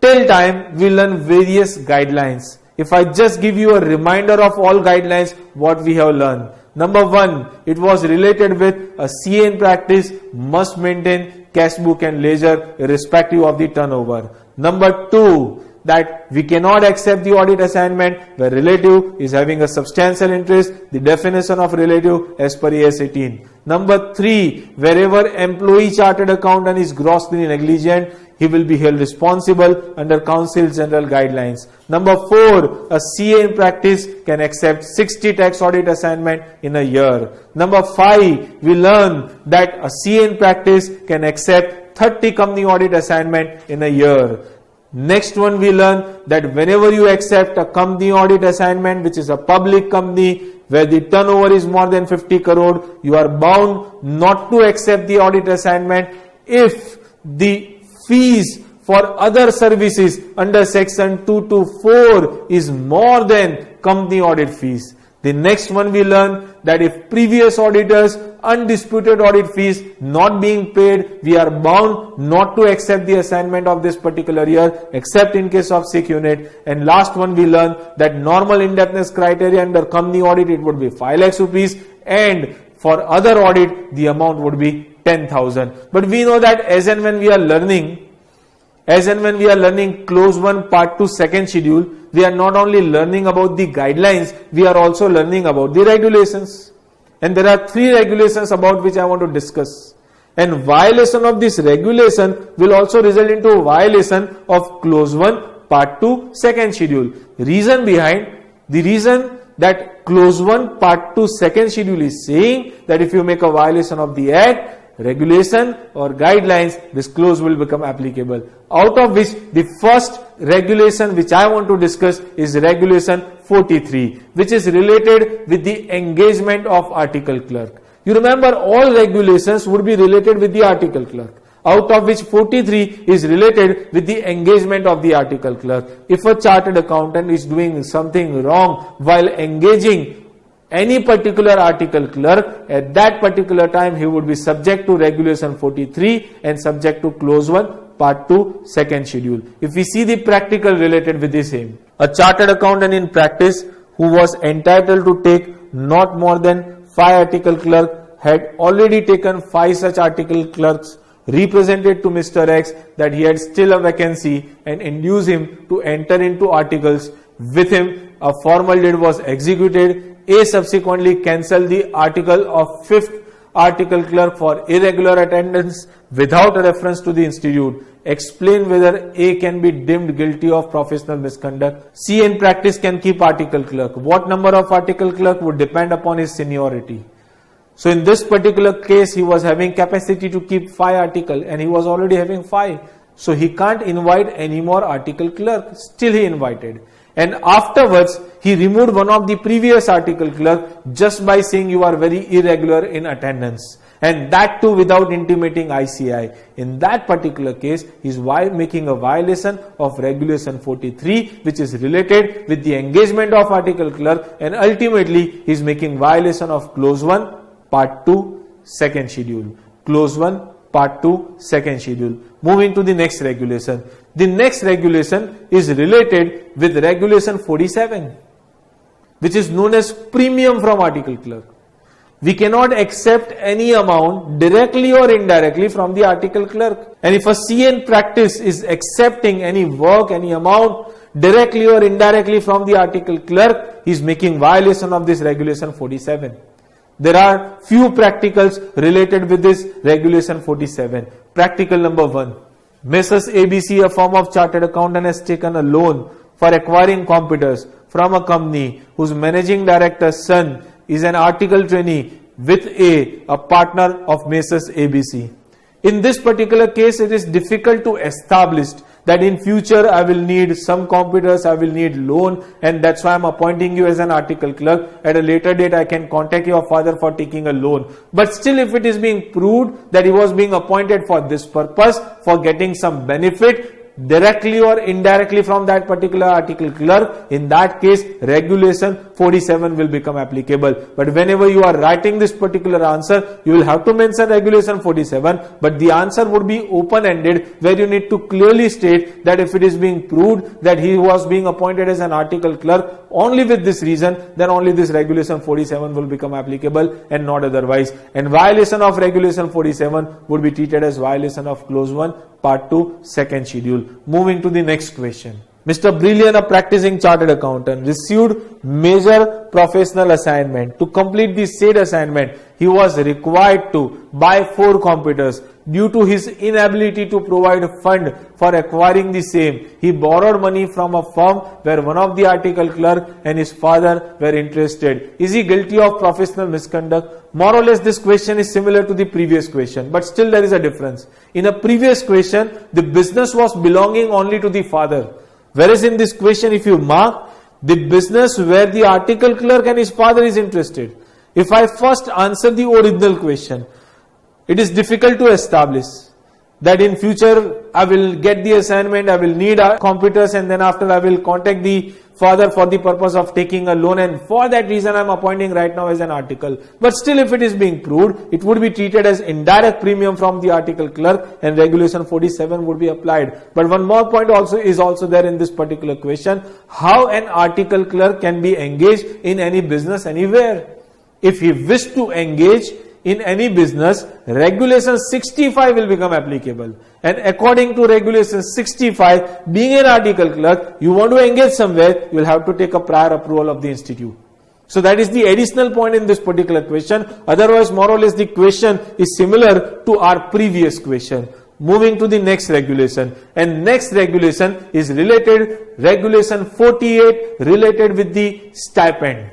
Till time, we learn various guidelines. If I just give you a reminder of all guidelines, what we have learned. Number 1, it was related with a CA in practice must maintain cash book and ledger irrespective of the turnover. Number 2, that we cannot accept the audit assignment where relative is having a substantial interest, the definition of relative as per AS 18. Number 3, wherever employee chartered accountant is grossly negligent, he will be held responsible under Council General Guidelines. Number 4, a CA in practice can accept 60 tax audit assignment in a year. Number 5, we learn that a CA in practice can accept 30 company audit assignment in a year. Next one, we learn that whenever you accept a company audit assignment which is a public company where the turnover is more than 50 crore, you are bound not to accept the audit assignment if the fees for other services under section 224 is more than company audit fees. The next one, we learn that if previous auditors undisputed audit fees not being paid, we are bound not to accept the assignment of this particular year except in case of sick unit. And last one, we learn that normal indebtedness criteria under company audit, it would be 5 lakhs rupees, and for other audit the amount would be 10,000. But we know that as and when we are learning Clause 1 Part 2 Second Schedule, we are not only learning about the guidelines, we are also learning about the regulations. And there are 3 regulations about which I want to discuss. And violation of this regulation will also result into a violation of Clause 1 Part 2 Second Schedule. Reason that Clause 1 Part 2 Second Schedule is saying that if you make a violation of the Act, regulation or guidelines, this clause will become applicable. Out of which the first regulation which I want to discuss is Regulation 43, which is related with the engagement of article clerk. You remember all regulations would be related with the article clerk, out of which 43 is related with the engagement of the article clerk. If a chartered accountant is doing something wrong while engaging any particular article clerk, at that particular time he would be subject to Regulation 43 and subject to Clause 1 Part 2 Second Schedule. If we see the practical related with the same, a chartered accountant in practice who was entitled to take not more than 5 article clerk had already taken 5 such article clerks, represented to Mr. X that he had still a vacancy and induced him to enter into articles with him. A formal deed was executed. A subsequently cancelled the article of 5th article clerk for irregular attendance without a reference to the institute. Explain whether A can be deemed guilty of professional misconduct. C in practice can keep article clerk. What number of article clerk would depend upon his seniority. So in this particular case, he was having capacity to keep 5 articles and he was already having 5. So he can't invite any more article clerk. Still he invited. And afterwards, he removed one of the previous article clerk just by saying you are very irregular in attendance. And that too without intimating ICAI. In that particular case, he is making a violation of Regulation 43, which is related with the engagement of article clerk, and ultimately he is making violation of Clause 1, Part 2, second schedule. Clause 1, Part 2, second schedule. Moving to the next regulation. The next regulation is related with Regulation 47, which is known as premium from article clerk. We cannot accept any amount directly or indirectly from the article clerk. And if a CN practice is accepting any work, any amount directly or indirectly from the article clerk, he is making violation of this Regulation 47. There are few practicals related with this Regulation 47. Practical number 1. Messrs ABC, a firm of chartered accountant, has taken a loan for acquiring computers from a company whose managing director's son is an article trainee with a partner of Messrs ABC. In this particular case, it is difficult to establish that in future I will need some computers, I will need loan, and that's why I'm appointing you as an article clerk. At a later date, I can contact your father for taking a loan. But still, if it is being proved that he was being appointed for this purpose, for getting some benefit, directly or indirectly from that particular article clerk, in that case Regulation 47 will become applicable. But whenever you are writing this particular answer, you will have to mention Regulation 47, but the answer would be open-ended, where you need to clearly state that if it is being proved that he was being appointed as an article clerk only with this reason, then only this Regulation 47 will become applicable and not otherwise. And violation of Regulation 47 would be treated as violation of Clause 1, Part 2, second schedule. Moving to the next question. Mr. Brilliant, a practicing chartered accountant, received major professional assignment. To complete the said assignment, he was required to buy 4 computers. Due to his inability to provide a fund for acquiring the same, he borrowed money from a firm where one of the article clerk and his father were interested. Is he guilty of professional misconduct? More or less this question is similar to the previous question, but still there is a difference. In a previous question, the business was belonging only to the father. Whereas in this question, if you mark, the business where the article clerk and his father is interested. If I first answer the original question, it is difficult to establish that in future I will get the assignment, I will need computers, and then after I will contact the father for the purpose of taking a loan, and for that reason I am appointing right now as an article. But still, if it is being proved, it would be treated as indirect premium from the article clerk and Regulation 47 would be applied. But one more point is also there in this particular question: how an article clerk can be engaged in any business anywhere. If he wished to engage in any business, Regulation 65 will become applicable. And according to Regulation 65, being an article clerk, you want to engage somewhere, you will have to take a prior approval of the institute. So that is the additional point in this particular question. Otherwise, more or less the question is similar to our previous question. Moving to the next regulation, and next regulation is related, Regulation 48, related with the stipend.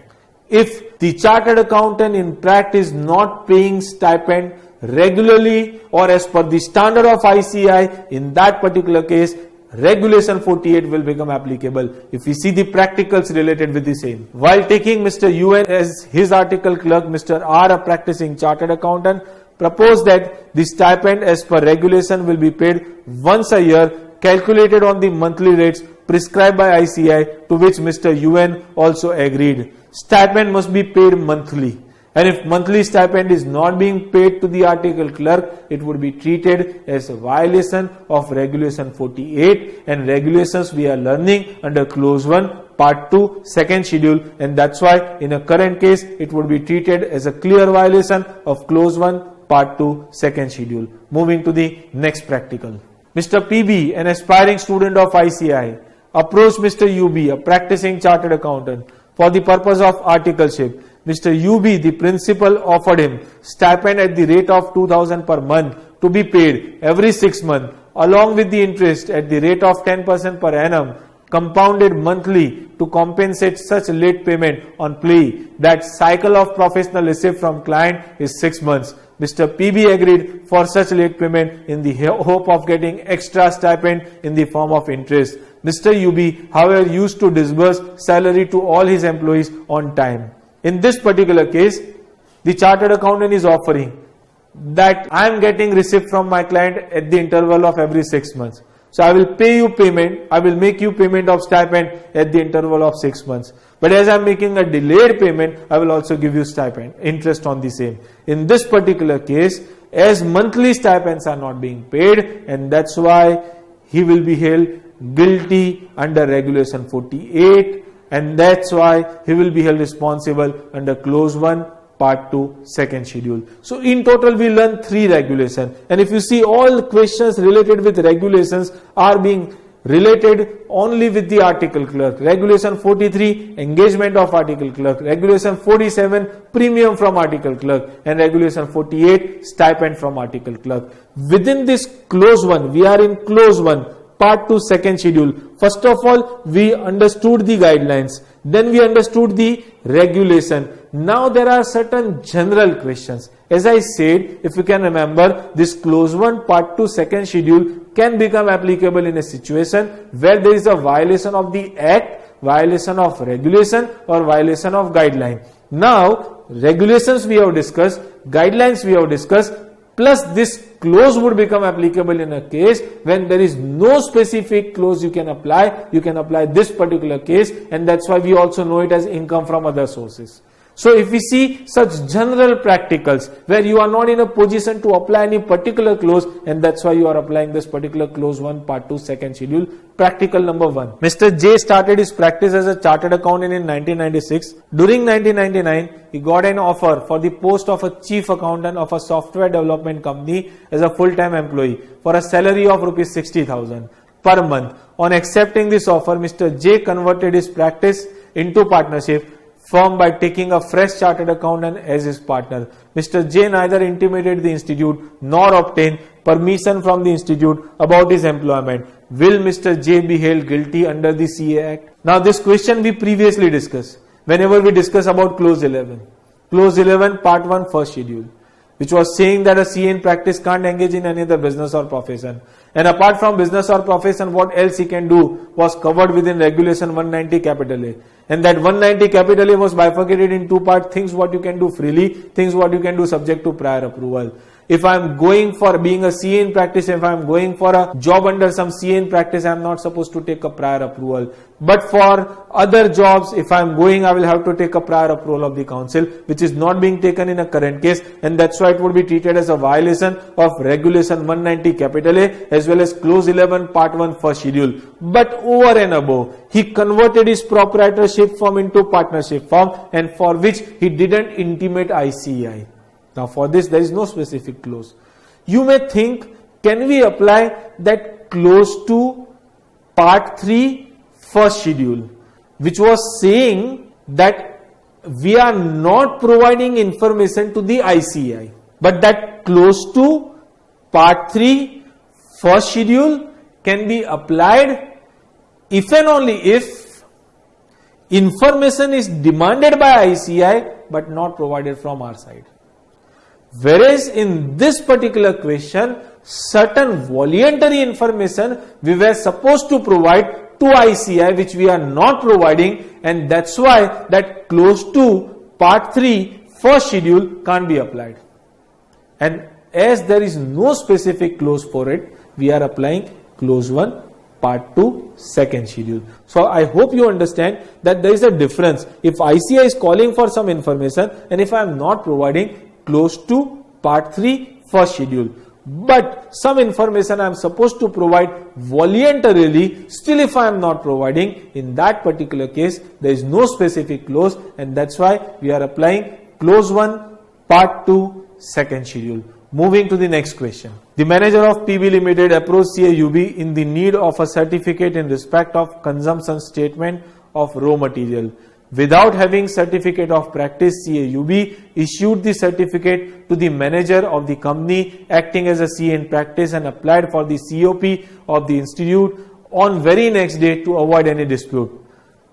If the chartered accountant in practice not paying stipend regularly or as per the standard of ICAI, in that particular case, Regulation 48 will become applicable. If we see the practicals related with the same. While taking Mr. UN as his article clerk, Mr. R, a practicing chartered accountant, proposed that the stipend as per regulation will be paid once a year, calculated on the monthly rates prescribed by ICAI, to which Mr. UN also agreed. Stipend must be paid monthly, and if monthly stipend is not being paid to the article clerk, it would be treated as a violation of Regulation 48, and regulations we are learning under Clause 1, Part 2, second schedule, and that's why in a current case it would be treated as a clear violation of Clause 1, Part 2, second schedule. Moving to the next practical. Mr. PB, an aspiring student of ICAI, approached Mr. UB, a practicing chartered accountant, for the purpose of articleship. Mr. UB, the principal, offered him stipend at the rate of 2,000 per month to be paid every 6 months, along with the interest at the rate of 10% per annum, compounded monthly to compensate such late payment on plea that cycle of professional receipt from client is 6 months. Mr. PB agreed for such late payment in the hope of getting extra stipend in the form of interest. Mr. UB, however, used to disburse salary to all his employees on time. In this particular case, the chartered accountant is offering that I am getting receipt from my client at the interval of every 6 months. So I will pay you payment, I will make you payment of stipend at the interval of 6 months. But as I am making a delayed payment, I will also give you stipend, interest on the same. In this particular case, as monthly stipends are not being paid, and that's why he will be held guilty under Regulation 48, and that's why he will be held responsible under Clause 1, Part 2, second schedule. So in total we learn 3 regulations, and if you see, all questions related with regulations are being related only with the article clerk. Regulation 43, engagement of article clerk. Regulation 47, premium from article clerk. And Regulation 48, stipend from article clerk. Within this Clause 1, we are in Clause 1, Part 2, second schedule. First of all, we understood the guidelines. Then we understood the regulation. Now there are certain general questions. As I said, if you can remember, this Clause 1, Part 2, second schedule can become applicable in a situation where there is a violation of the Act, violation of regulation, or violation of guideline. Now, regulations we have discussed, guidelines we have discussed, plus this clause would become applicable in a case when there is no specific clause you can apply. You can apply this particular case, and that's why we also know it as income from other sources. So if we see such general practicals where you are not in a position to apply any particular clause, and that's why you are applying this particular Clause 1, Part 2, second schedule. Practical number 1. Mr. J started his practice as a chartered accountant in 1996. During 1999, he got an offer for the post of a chief accountant of a software development company as a full-time employee for a salary of Rs 60,000 per month. On accepting this offer, Mr. J converted his practice into partnership firm by taking a fresh chartered accountant as his partner. Mr. J neither intimated the institute nor obtained permission from the institute about his employment. Will Mr. J be held guilty under the CA Act? Now this question we previously discussed whenever we discuss about Clause 11. Clause 11, Part 1, first schedule, which was saying that a CA in practice can't engage in any other business or profession. And apart from business or profession, what else he can do was covered within Regulation 190 capital A. And that 190 capital A was bifurcated in 2 parts: things what you can do freely, things what you can do subject to prior approval. If I am going for being a CA in practice, if I am going for a job under some CA in practice, I am not supposed to take a prior approval. But for other jobs, if I am going, I will have to take a prior approval of the council, which is not being taken in a current case, and that's why it would be treated as a violation of Regulation 190 capital A as well as Clause 11, Part 1, first schedule. But over and above, he converted his proprietorship firm into partnership firm, and for which he didn't intimate ICAI. Now for this there is no specific clause. You may think, can we apply that clause to Part 3, first schedule, which was saying that we are not providing information to the ICAI. But that clause to Part 3, first schedule can be applied if and only if information is demanded by ICAI but not provided from our side. Whereas in this particular question, certain voluntary information we were supposed to provide to ICAI which we are not providing, and that's why that clause 2, Part 3, first schedule can't be applied. And as there is no specific clause for it, we are applying Clause 1, Part 2, second schedule. So I hope you understand that there is a difference. If ICAI is calling for some information and if I am not providing, Clause 2, Part 3, first schedule. But some information I am supposed to provide voluntarily, still if I am not providing, in that particular case there is no specific clause, and that's why we are applying Clause 1, Part 2, second schedule. Moving to the next question. The manager of PB Limited approached CAUB in the need of a certificate in respect of consumption statement of raw material, without having certificate of practice, CAUB issued the certificate to the manager of the company acting as a CA in practice and applied for the COP of the institute on very next day to avoid any dispute.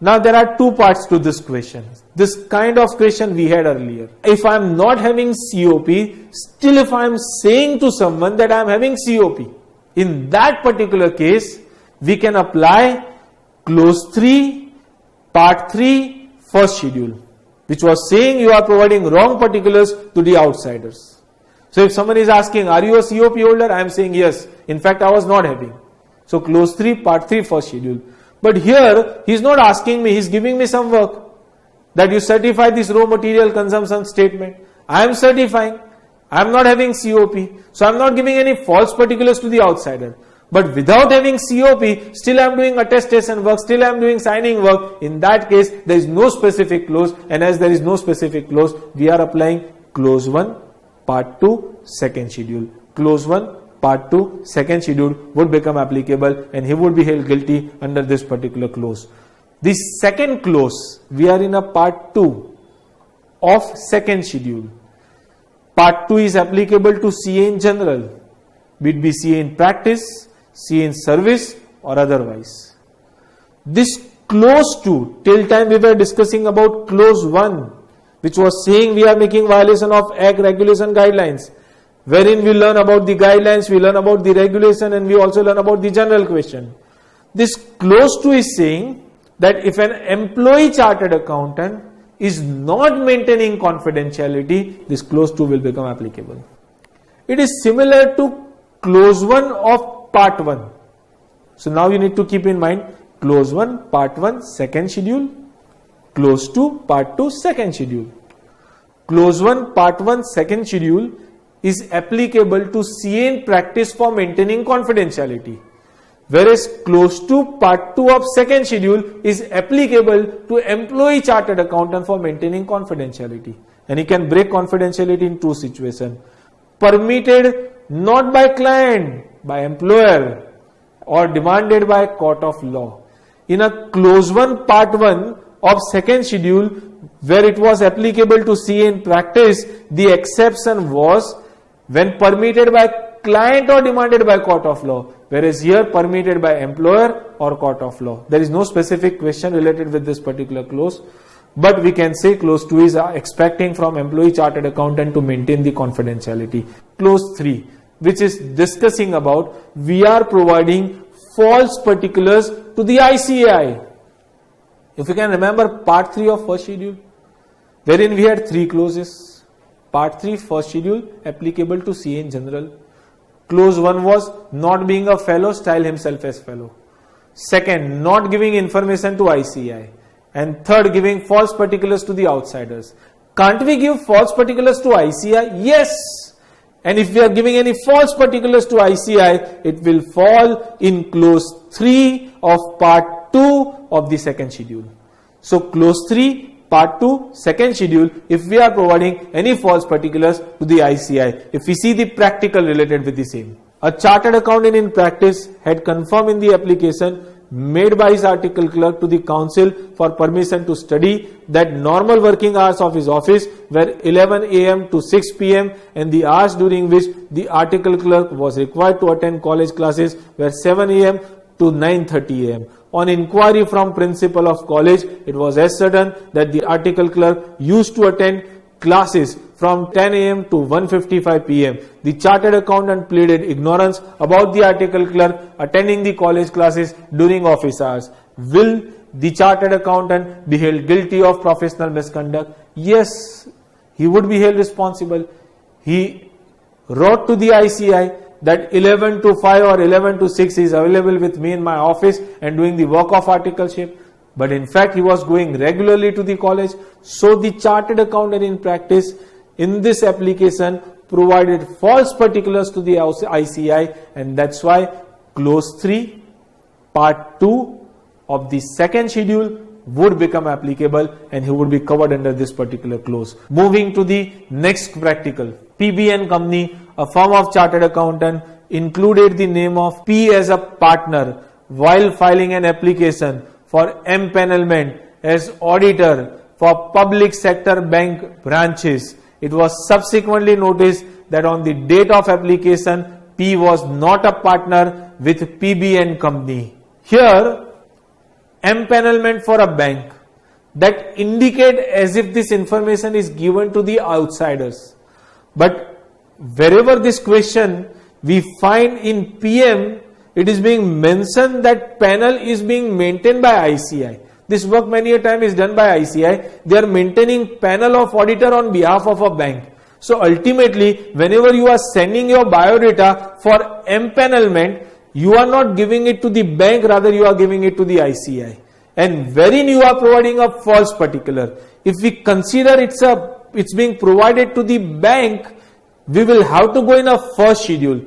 Now there are two parts to this question. This kind of question we had earlier. If I am not having COP, still if I am saying to someone that I am having COP, in that particular case, we can apply clause 3, part 3, first schedule, which was saying you are providing wrong particulars to the outsiders. So if someone is asking, are you a COP holder? I am saying yes. In fact, I was not having. So clause 3, part 3, first schedule. But here, he is not asking me, he is giving me some work. That you certify this raw material consumption statement. I am certifying. I am not having COP. So I am not giving any false particulars to the outsider. But without having COP, still I am doing attestation work, still I am doing signing work. In that case, there is no specific clause. And as there is no specific clause, we are applying clause 1, part 2, second schedule. Clause 1, part 2, second schedule would become applicable and he would be held guilty under this particular clause. The second clause, we are in a part 2 of second schedule. Part 2 is applicable to CA in general, be it be CA in practice, CA in service or otherwise. This clause 2, till time we were discussing about clause 1, which was saying we are making violation of Act, regulation, guidelines, wherein we learn about the guidelines, we learn about the regulation and we also learn about the general question. This clause 2 is saying that if an employee chartered accountant is not maintaining confidentiality, this clause 2 will become applicable. It is similar to clause 1 of part 1. So now you need to keep in mind clause 1, part 1, second schedule, clause 2, part 2, second schedule. Clause 1, part 1, second schedule is applicable to CA in practice for maintaining confidentiality. Whereas clause 2, part 2 of second schedule is applicable to employee chartered accountant for maintaining confidentiality. And he can break confidentiality in two situations. Permitted not by client, by employer, or demanded by court of law. In a clause 1, part 1 of second schedule, where it was applicable to CA in practice, the exception was when permitted by client or demanded by court of law, whereas here permitted by employer or court of law. There is no specific question related with this particular clause, but we can say clause 2 is expecting from employee chartered accountant to maintain the confidentiality. Clause 3, which is discussing about we are providing false particulars to the ICAI. If you can remember part 3 of first schedule, wherein we had 3 clauses. Part 3, first schedule, applicable to CA in general. Clause 1 was not being a fellow, style himself as fellow. Second, not giving information to ICAI. And third, giving false particulars to the outsiders. Can't we give false particulars to ICAI? Yes. And if we are giving any false particulars to ICAI, it will fall in clause 3 of part 2 of the second schedule. So clause 3, part 2, second schedule, if we are providing any false particulars to the ICAI, if we see the practical related with the same. A chartered accountant in practice had confirmed in the application made by his article clerk to the council for permission to study that normal working hours of his office were 11 a.m. to 6 p.m. and the hours during which the article clerk was required to attend college classes were 7 a.m. to 9:30 a.m. On inquiry from principal of college, it was ascertained that the article clerk used to attend classes from 10 a.m. to 1:55 p.m. The chartered accountant pleaded ignorance about the article clerk attending the college classes during office hours. Will the chartered accountant be held guilty of professional misconduct? Yes, he would be held responsible. He wrote to the ICAI that 11 to 5 or 11 to 6 is available with me in my office and doing the work of articleship. But in fact, he was going regularly to the college. So the chartered accountant in practice in this application provided false particulars to the ICAI, and that's why clause 3, part 2 of the second schedule would become applicable and he would be covered under this particular clause. Moving to the next practical. PB & Company, a firm of chartered accountant, included the name of P as a partner while filing an application for empanelment as auditor for public sector bank branches. It was subsequently noticed that on the date of application, P was not a partner with PB and Company. Here, empanelment for a bank, that indicate as if this information is given to the outsiders. But wherever this question we find in PM, it is being mentioned that panel is being maintained by ICI. This work many a time is done by ICI. They are maintaining panel of auditor on behalf of a bank. So ultimately, whenever you are sending your biodata for empanelment, you are not giving it to the bank, rather you are giving it to the ICI. And wherein you are providing a false particular. If we consider it's being provided to the bank, we will have to go in a first schedule,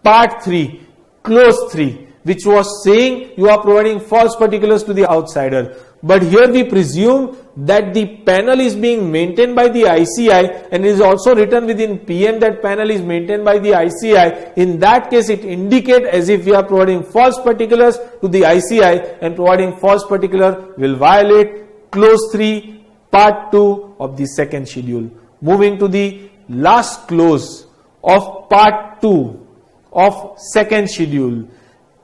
part 3, clause 3, which was saying you are providing false particulars to the outsider. But here we presume that the panel is being maintained by the ICI, and it is also written within PM that panel is maintained by the ICI. In that case, it indicates as if we are providing false particulars to the ICI, and providing false particular will violate clause 3, part 2 of the second schedule. Moving to the last clause of part 2 of second schedule,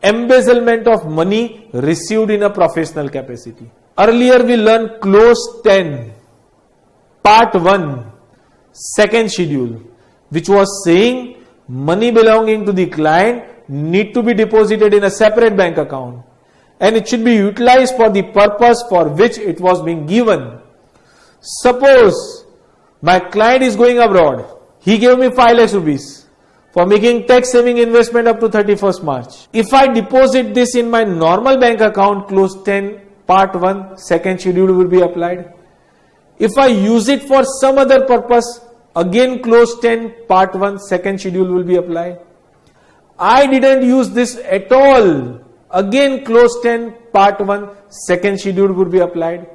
embezzlement of money received in a professional capacity. Earlier we learned clause 10, part 1, second schedule, which was saying money belonging to the client need to be deposited in a separate bank account, and it should be utilized for the purpose for which it was being given. Suppose my client is going abroad. He gave me 5 lakhs rupees for making tax saving investment up to 31st March. If I deposit this in my normal bank account, clause 10, part 1, second schedule will be applied. If I use it for some other purpose, again clause 10, part 1, second schedule will be applied. I didn't use this at all. Again clause 10, part 1, second schedule would be applied.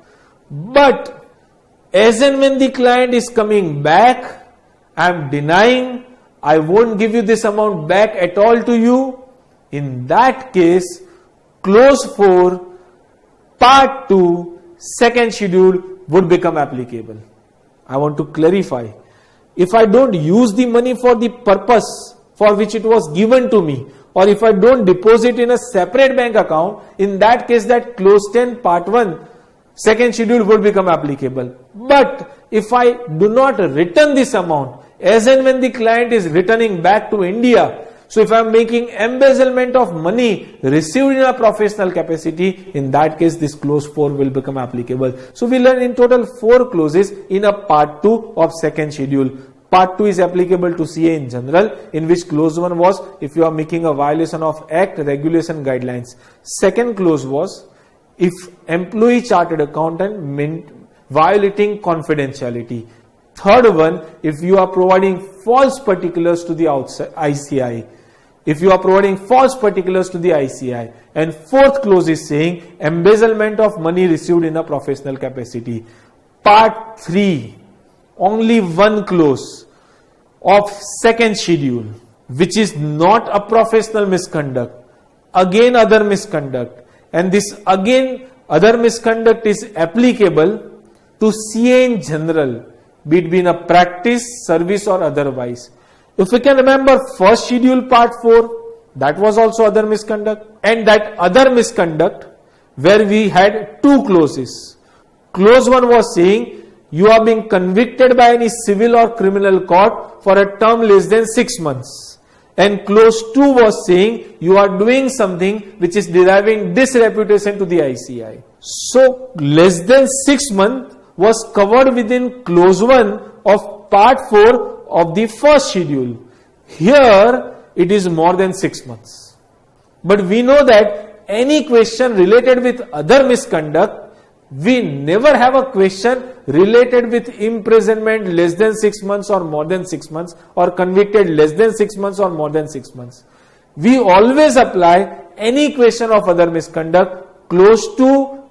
But as and when the client is coming back, I am denying, I won't give you this amount back at all to you. In that case, clause 4, part 2, second schedule would become applicable. I want to clarify. If I don't use the money for the purpose for which it was given to me, or if I don't deposit in a separate bank account, in that case that clause 10, part 1, second schedule would become applicable. But if I do not return this amount, as and when the client is returning back to India, so if I am making embezzlement of money received in a professional capacity, in that case this clause 4 will become applicable. So we learn in total 4 clauses in a part 2 of second schedule. Part 2 is applicable to CA in general, in which clause 1 was if you are making a violation of Act, regulation, guidelines. Second clause was if employee chartered accountant violating confidentiality. Third one, if you are providing false particulars to the ICI. If you are providing false particulars to the ICI. And fourth clause is saying embezzlement of money received in a professional capacity. Part 3, only one clause of second schedule, which is not a professional misconduct. Again other misconduct. And this again other misconduct is applicable to CA in general, be it in a practice, service or otherwise. If we can remember first schedule part 4, that was also other misconduct, and that other misconduct where we had 2 clauses. Clause 1 was saying you are being convicted by any civil or criminal court for a term less than 6 months. And clause 2 was saying you are doing something which is deriving disreputation to the ICI. So less than 6 months was covered within clause 1 of part 4 of the first schedule. Here it is more than 6 months. But we know that any question related with other misconduct, we never have a question related with imprisonment less than 6 months or more than 6 months, or convicted less than 6 months or more than 6 months. We always apply any question of other misconduct close to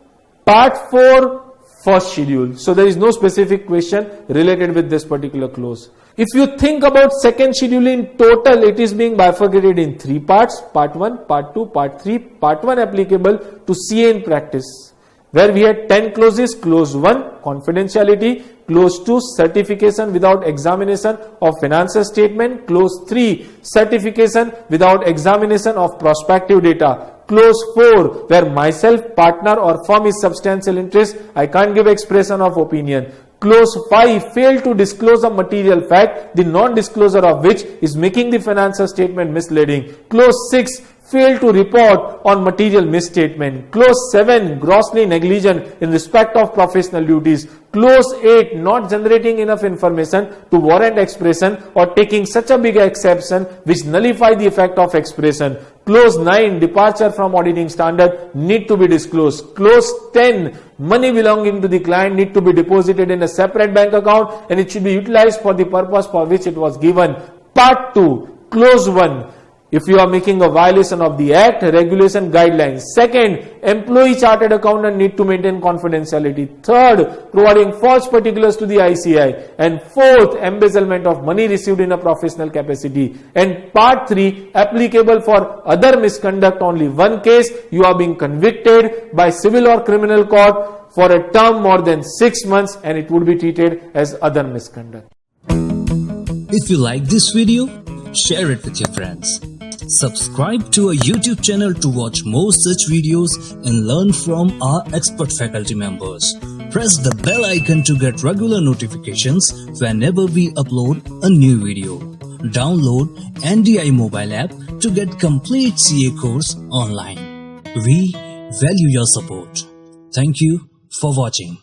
part 4 first schedule. So there is no specific question related with this particular clause. If you think about second schedule in total, it is being bifurcated in 3 parts. Part 1, Part 2, Part 3. Part 1 applicable to CA in practice, where we had 10 clauses. Clause 1, confidentiality. Clause 2, certification without examination of financial statement. Clause 3, certification without examination of prospective data. Clause 4, where myself, partner or firm is substantial interest, I can't give expression of opinion. Clause 5, fail to disclose a material fact, the non-disclosure of which is making the financial statement misleading. Clause 6, fail to report on material misstatement. Clause 7, grossly negligent in respect of professional duties. Clause 8, not generating enough information to warrant expression or taking such a big exception which nullify the effect of expression. Clause 9, departure from auditing standard need to be disclosed. Clause 10, money belonging to the client need to be deposited in a separate bank account and it should be utilized for the purpose for which it was given. Part 2, Clause 1, if you are making a violation of the Act, regulation, guidelines. Second, employee chartered accountant need to maintain confidentiality. Third, providing false particulars to the ICI. And fourth, embezzlement of money received in a professional capacity. And part 3, applicable for other misconduct, only one case, you are being convicted by civil or criminal court for a term more than 6 months and it would be treated as other misconduct. If you like this video, share it with your friends. Subscribe to our YouTube channel to watch more such videos and learn from our expert faculty members. Press the bell icon to get regular notifications whenever we upload a new video. Download NDI mobile app to get complete CA course online. We value your support. Thank you for watching.